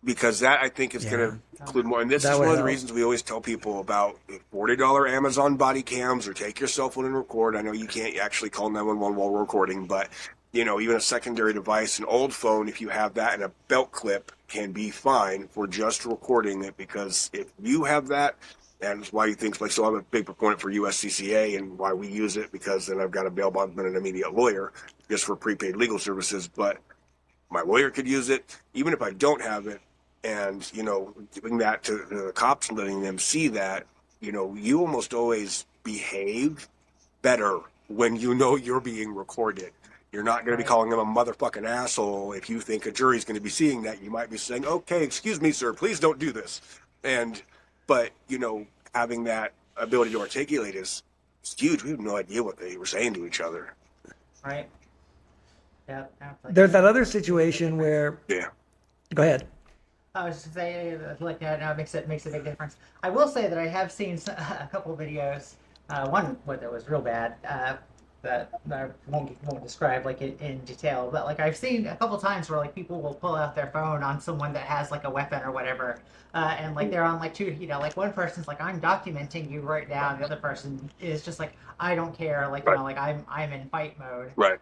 because that I think is going to include more. And this is one of the reasons we always tell people about $40 Amazon body cams, or take your cell phone and record. I know you can't actually call 911 while recording, but even a secondary device, an old phone, if you have that and a belt clip, can be fine for just recording it. Because if you have that, and it's why you think, so I'm a big proponent for USCCA and why we use it, because then I've got a bail bondsman and an immediate lawyer just for prepaid legal services. But my lawyer could use it, even if I don't have it. And, giving that to the cops, letting them see that, you almost always behave better when you're being recorded. You're not going to be calling them a motherfucking asshole if you think a jury's going to be seeing that. You might be saying, "Okay, excuse me, sir, please don't do this." But having that ability to articulate is huge. We have no idea what they were saying to each other. Right. Yeah. There's that other situation where. Yeah. Go ahead. I was just saying, like that now makes a big difference. I will say that I have seen a couple videos. One that was real bad. That I won't describe like in detail, but like I've seen a couple times where like people will pull out their phone on someone that has like a weapon or whatever, and like they're on like two, like one person's like, "I'm documenting you right now," and the other person is just like, "I don't care," like like I'm in fight mode. Right.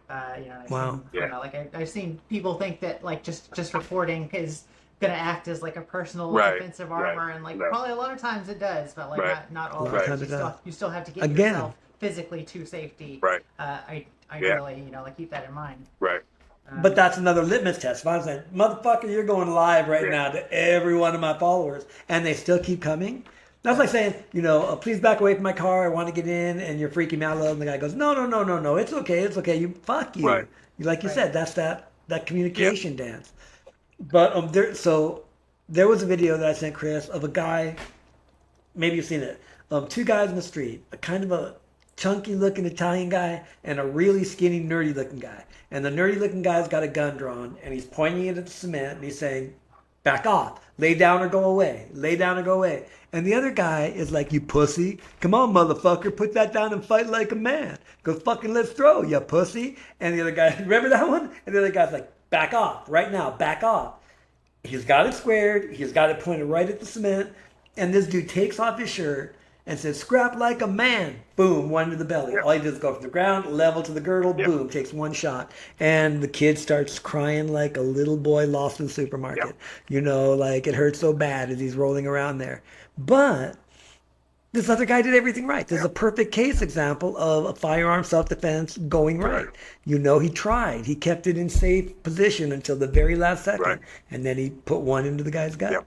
Wow. Like I've seen people think that like just recording is gonna act as like a personal defensive armor, and like probably a lot of times it does, but like not all the time. You still have to get yourself physically to safety. Right. I really, like keep that in mind. Right. But that's another litmus test. If I'm saying, "Motherfucker, you're going live right now to every one of my followers," and they still keep coming. That's like saying, "Please back away from my car. I want to get in," and you're freaking me out a little. And the guy goes, "No, it's okay. You fuck you." Right. Like you said, that's that communication dance. But there was a video that I sent Chris of a guy. Maybe you've seen it. Two guys in the street, a kind of a chunky looking Italian guy and a really skinny nerdy looking guy. And the nerdy looking guy's got a gun drawn and he's pointing it at the cement and he's saying, back off, lay down or go away, lay down or go away. And the other guy is like, you pussy, come on motherfucker, put that down and fight like a man. Go fucking let's throw, you pussy. And the other guy, remember that one? And the other guy's like, back off, right now, back off. He's got it squared, he's got it pointed right at the cement, and this dude takes off his shirt and says, scrap like a man. Boom, one to the belly. All he does is go from the ground, level to the girdle, boom, takes one shot. And the kid starts crying like a little boy lost in the supermarket. You know, like it hurts so bad as he's rolling around there. But this other guy did everything right. This is a perfect case example of a firearm self-defense going right. You know, he tried. He kept it in safe position until the very last second. And then he put one into the guy's gut.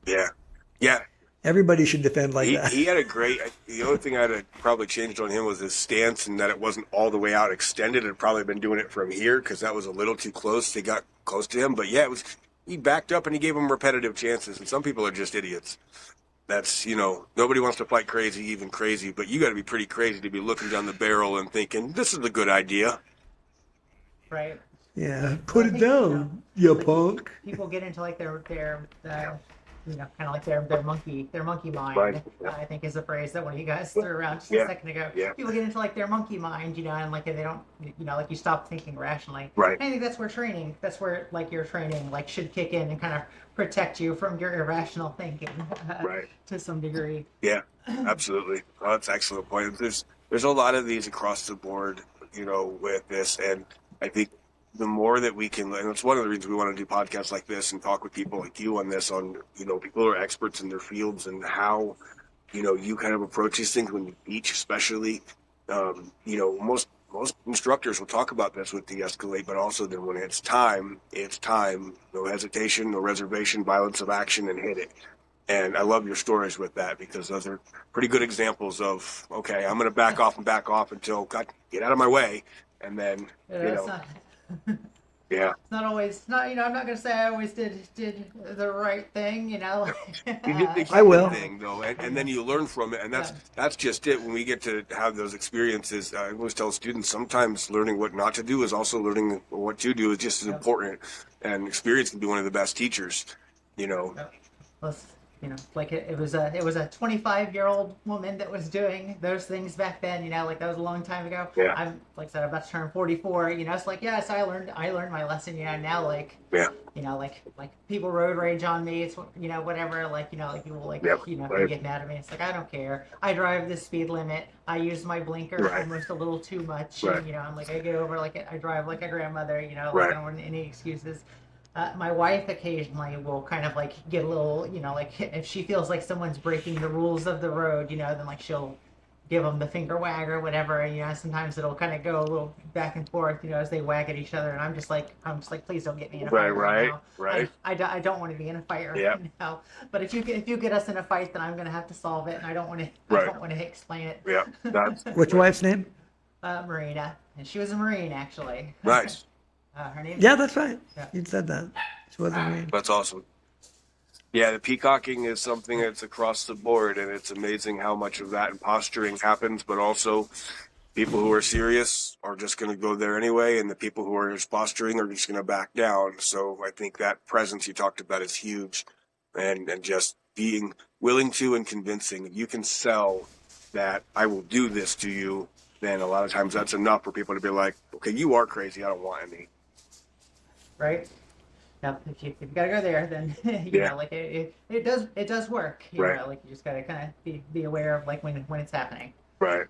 Yeah. Everybody should defend like that. He had a great. The only thing I'd have probably changed on him was his stance, and that it wasn't all the way out extended. I'd probably been doing it from here because that was a little too close. They got close to him, but yeah, it was. He backed up and he gave him repetitive chances. And some people are just idiots. That's, you know, nobody wants to fight crazy, even crazy, but you got to be pretty crazy to be looking down the barrel and thinking this is a good idea. Right. Yeah, put it down, you punk. People get into like their you know, kind of like their monkey mind. Right. I think is a phrase that one of you guys threw around just a second ago. People get into like their monkey mind, you know, and like they don't, you know, like you stop thinking rationally. Right. I think that's where like your training like should kick in and kind of protect you from your irrational thinking to some degree. Yeah, absolutely. Well, that's an excellent point. There's a lot of these across the board, you know, with this, and I think the more that we can, and it's one of the reasons we want to do podcasts like this and talk with people like you on this, on, you know, people who are experts in their fields and how, you know, you kind of approach these things when you teach, especially, you know, most instructors will talk about this with de-escalate, but also then when it's time, no hesitation, no reservation, violence of action, and hit it. And I love your stories with that because those are pretty good examples of, okay, I'm going to back off until God, get out of my way. And then, you know. It's not always, you know, I'm not going to say I always did the right thing, you know. You did the I will. thing, though, and then you learn from it, and that's just it. When we get to have those experiences, I always tell students sometimes learning what not to do is also learning what to do is just as important, and experience can be one of the best teachers, you know. You know, like it was a 25-year-old woman that was doing those things back then. You know, like that was a long time ago. I'm like I said, I'm about to turn 44. You know, it's like yes, I learned my lesson. You know, now like you know, like people road rage on me. It's, you know, whatever. Like, you know, like people like you know they get mad at me. It's like I don't care. I drive the speed limit. I use my blinker almost a little too much. And, you know, I'm like I get over like I drive like a grandmother. You know, like I don't want any excuses. My wife occasionally will kind of like get a little, you know, like if she feels like someone's breaking the rules of the road, you know, then like she'll give them the finger wag or whatever. And, you know, sometimes it'll kind of go a little back and forth, you know, as they wag at each other. And I'm just like, please don't get me in a fight right now. I don't want to be in a fight right now. But if you get us in a fight, then I'm going to have to solve it. And I don't want to explain it. What's your wife's name? Marina. And she was a Marine, actually. Nice. Her name? Yeah, that's right. You said that. She wasn't Marine. That's awesome. Yeah, the peacocking is something that's across the board, and it's amazing how much of that and posturing happens, but also people who are serious are just going to go there anyway, and the people who are just posturing are just going to back down. So I think that presence you talked about is huge, and just being willing to and convincing. If you can sell that I will do this to you, then a lot of times that's enough for people to be like, okay, you are crazy, I don't want any. Right. Now, if you gotta go there, then you know, like it does work. You know, like you just gotta kind of be aware of like when it's happening. Right.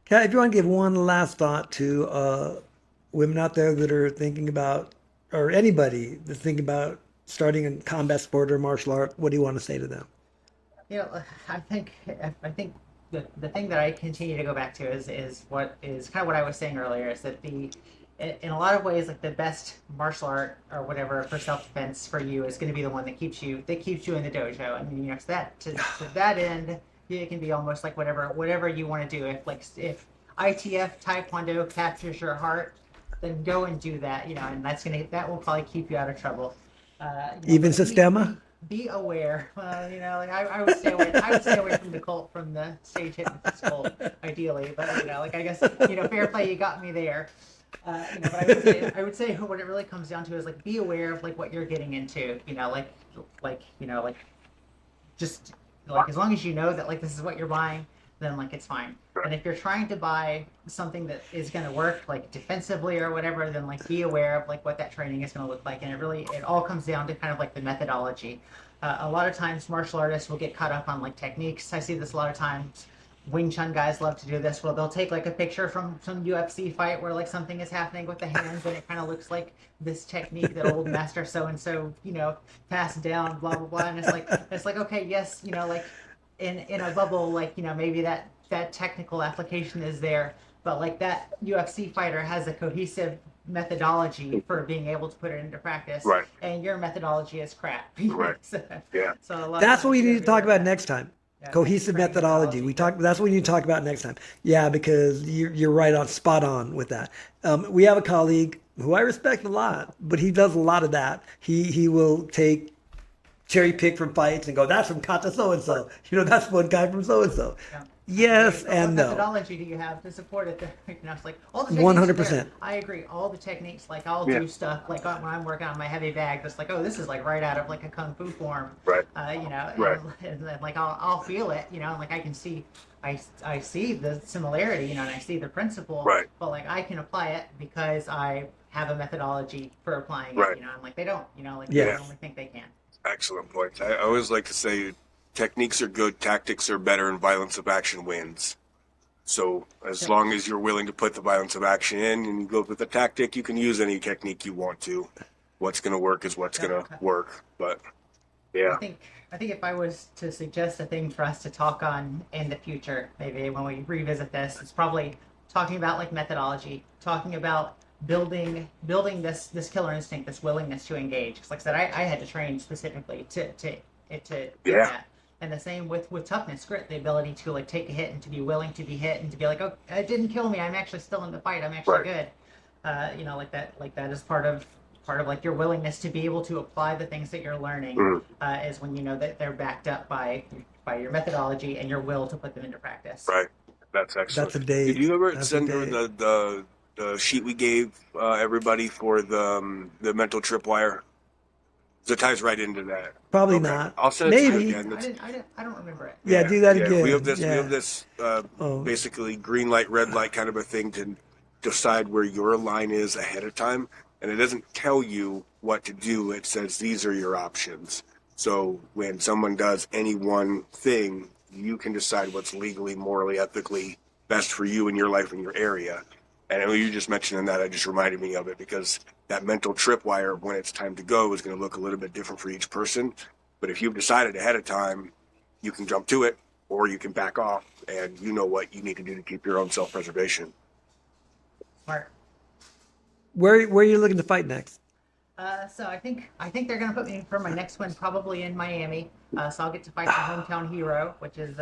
Okay, if you want to give one last thought to women out there that are thinking about, or anybody that's thinking about starting a combat sport or martial art, what do you want to say to them? You know, I think the thing that I continue to go back to is what is kind of what I was saying earlier, is that in a lot of ways, like the best martial art or whatever for self-defense for you is going to be the one that keeps you in the dojo. I mean, you know, to that end, it can be almost like whatever you want to do. If ITF Taekwondo captures your heart, then go and do that. You know, and that will probably keep you out of trouble. Even Sistema? be aware. Like I would stay away. I would stay away from the cult, from the stage hypnotist cult, ideally. But like I guess fair play. You got me there. But I would say what it really comes down to is like be aware of like what you're getting into. Like just like as long as you know that like this is what you're buying, then like it's fine. And if you're trying to buy something that is going to work like defensively or whatever, then like be aware of like what that training is going to look like. And it all comes down to kind of like the methodology. A lot of times martial artists will get caught up on like techniques. I see this a lot of times. Wing Chun guys love to do this. Well, they'll take like a picture from some UFC fight where like something is happening with the hands and it kind of looks like this technique that old master so and so passed down, blah blah blah. And it's like okay, yes, like in a bubble, like maybe that technical application is there, but like that UFC fighter has a cohesive methodology for being able to put it into practice, Right. And your methodology is crap. Right. So That's what we need to talk about next time. Yeah, Cohesive methodology. That's what we need to talk about next time. Yeah, because you're right on, spot on with that. We have a colleague who I respect a lot, but he does a lot of that. He will take cherry pick from fights and go, that's from Kata so and so. That's one guy from so and so. Yes and no. What methodology do you have to support it? It's like all the 100%. I agree. All the techniques, like I'll do stuff like when I'm working on my heavy bag, that's like, oh, this is like right out of like a kung fu form, Right. And then like I'll feel it, and like I can see, I see the similarity, and I see the principle, Right. But like I can apply it because I have a methodology for applying Right. it, and like they don't, like Yeah. they only think they can. Excellent point. I always like to say techniques are good, tactics are better, and violence of action wins. So as long as you're willing to put the violence of action in and you go with the tactic, you can use any technique you want to. What's going to work is what's going to work. But yeah. I think if I was to suggest a thing for us to talk on in the future, maybe when we revisit this, it's probably talking about like methodology, talking about building this killer instinct, this willingness to engage. Because like I said, I had to train specifically to do that. And the same with toughness, grit, the ability to like take a hit and to be willing to be hit and to be like, oh, it didn't kill me. I'm actually still in the fight. I'm actually good. Like that is part of like your willingness to be able to apply the things that you're learning is when you know that they're backed up by your methodology and your will to put them into practice. Right. That's excellent. That's a day. Did you ever send her the sheet we gave everybody for the mental tripwire? So it ties right into that. Probably not. I'll send it to Maybe. you again. I don't remember it. Yeah, do that again. We have this basically green light, red light kind of a thing to decide where your line is ahead of time. And it doesn't tell you what to do. It says these are your options. So when someone does any one thing, you can decide what's legally, morally, ethically best for you in your life and your area. And when you just mentioning that, it just reminded me of it because that mental tripwire, when it's time to go, is going to look a little bit different for each person. But if you've decided ahead of time, you can jump to it or you can back off and you know what you need to do to keep your own self-preservation. Smart. Where are you looking to fight next? So I think they're gonna put me for my next one probably in Miami. So I'll get to fight the hometown hero, which is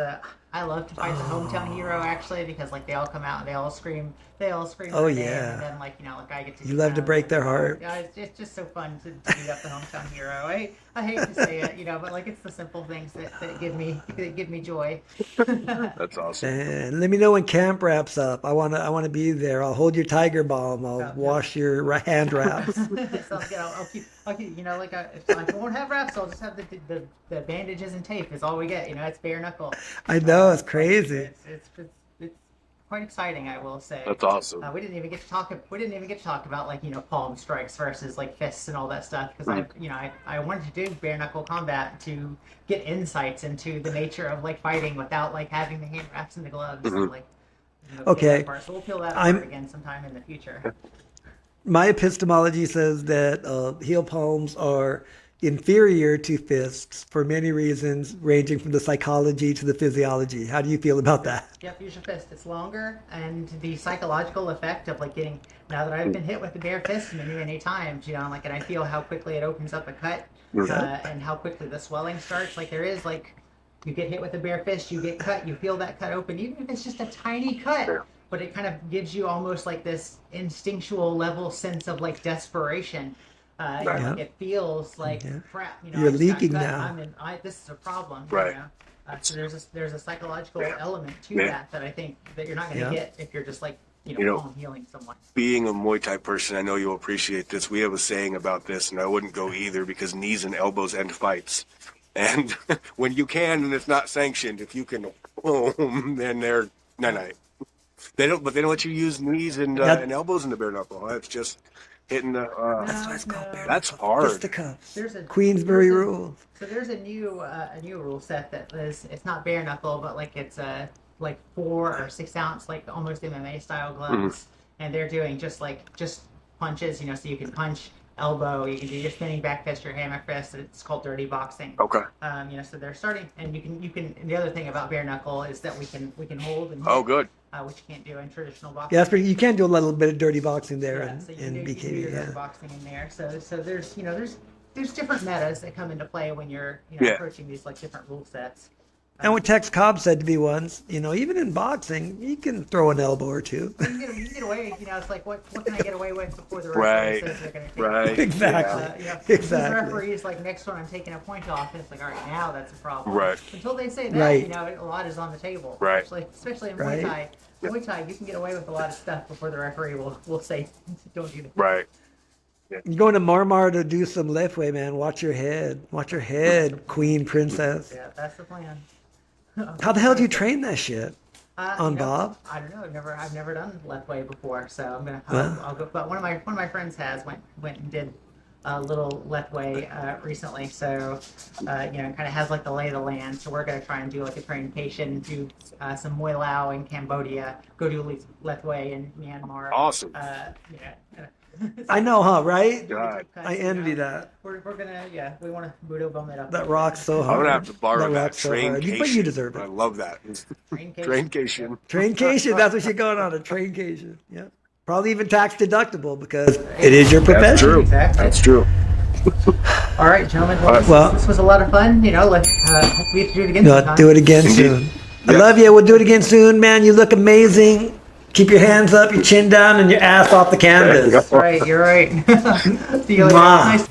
I love to fight the hometown hero actually because like they all come out and they all scream. Oh my yeah. name, and then like like I get to. You love to break their heart. Yeah, it's just so fun to beat up the hometown hero. I hate to say it, but like it's the simple things that give me joy. That's awesome. And let me know when camp wraps up. I wanna be there. I'll hold your tiger balm. I'll wash your hand wraps. So I'll keep like if I won't have wraps, I'll just have the bandages and tape is all we get. It's bare knuckle. I know, it's crazy. It's quite exciting, I will say. That's awesome. We didn't even get to talk about like palm strikes versus like fists and all that stuff because I wanted to do bare knuckle combat to get insights into the nature of like fighting without like having the hand wraps and the gloves. And, like, okay. So we'll peel that apart again sometime in the future. My epistemology says that heel palms are inferior to fists for many reasons, ranging from the psychology to the physiology. How do you feel about that? Yep, use your fist. It's longer, and the psychological effect of like getting, now that I've been hit with the bare fist many times, and I feel how quickly it opens up a cut, and how quickly the swelling starts. Like there is like, you get hit with a bare fist, you get cut, you feel that cut open, even if it's just a tiny cut. But it kind of gives you almost like this instinctual level sense of like desperation. Right. It feels like crap. You're I just got leaking cut. now. This is a problem. Right. So there's a psychological element to Yeah. that I think that you're not going to get if you're just like home healing someone. Being a Muay Thai person, I know you'll appreciate this. We have a saying about this, and I wouldn't go either because knees and elbows end fights. And when you can, and it's not sanctioned, if you can, then they're night. They don't let you use knees and elbows in the bare knuckle. It's just hitting the. That's why it's called bare That's knuckle. hard. Fisticuffs. There's a Queensbury rule. So there's a new rule set that is it's not bare knuckle, but like it's like 4 or 6 ounce, like almost MMA style gloves, and they're doing just punches, so you can punch elbow, you can do your spinning back fist, your hammer fist. It's called dirty boxing. Okay. So they're starting, and you can. And the other thing about bare knuckle is that we can hold and hit, Oh, good. which you can't do in traditional boxing. Yeah, you can do a little bit of dirty boxing there So in you can do BKB. your Yeah. dirty boxing in there. So there's different metas that come into play when you're approaching these like different rule sets. And what Tex Cobb said to me once, even in boxing, you can throw an elbow or two. You can get away. It's like what can I get away with before the Right. referee says they're going to take Right. it? Exactly. The referee's like, next one I'm taking a point off. And it's like, all right, now that's a problem. Right. Until they say that, Right. a lot is on the table. Right. Especially in Right. Muay Thai. Muay Thai, you can get away with a lot of stuff before the referee will say, don't do that. Right. You're going to Marmar to do some leftway, man. Watch your head. Watch your head, queen princess. Yeah, that's the plan. How the hell do you train that shit? On Bob? I don't know. I've never done left way before, so I'm gonna. Well. I'll go. But one of my friends went and did a little left way recently, so kind of has like the lay of the land. So we're gonna try and do like a traincation, do some Muay Lao in Cambodia, go do left way in Myanmar. Awesome. I know, huh? Right? God. I envy that. We're gonna we want to Budo bum it up. That rocks so I'm hard. gonna have to borrow that rocks so hard. But you traincation. deserve I it. love that. Traincation. Traincation. That's what you're going on, a traincation. Yeah. Probably even tax deductible because it is your profession. That's true. Exactly. That's true. All right, gentlemen. Well, this was a lot of fun. We have to do it again. No, sometime. do it again soon. I love you. We'll do it again soon, man. You look amazing. Keep your hands up, your chin down, and your ass off the canvas. That's right. You're right. See you later. Mwah. Nice.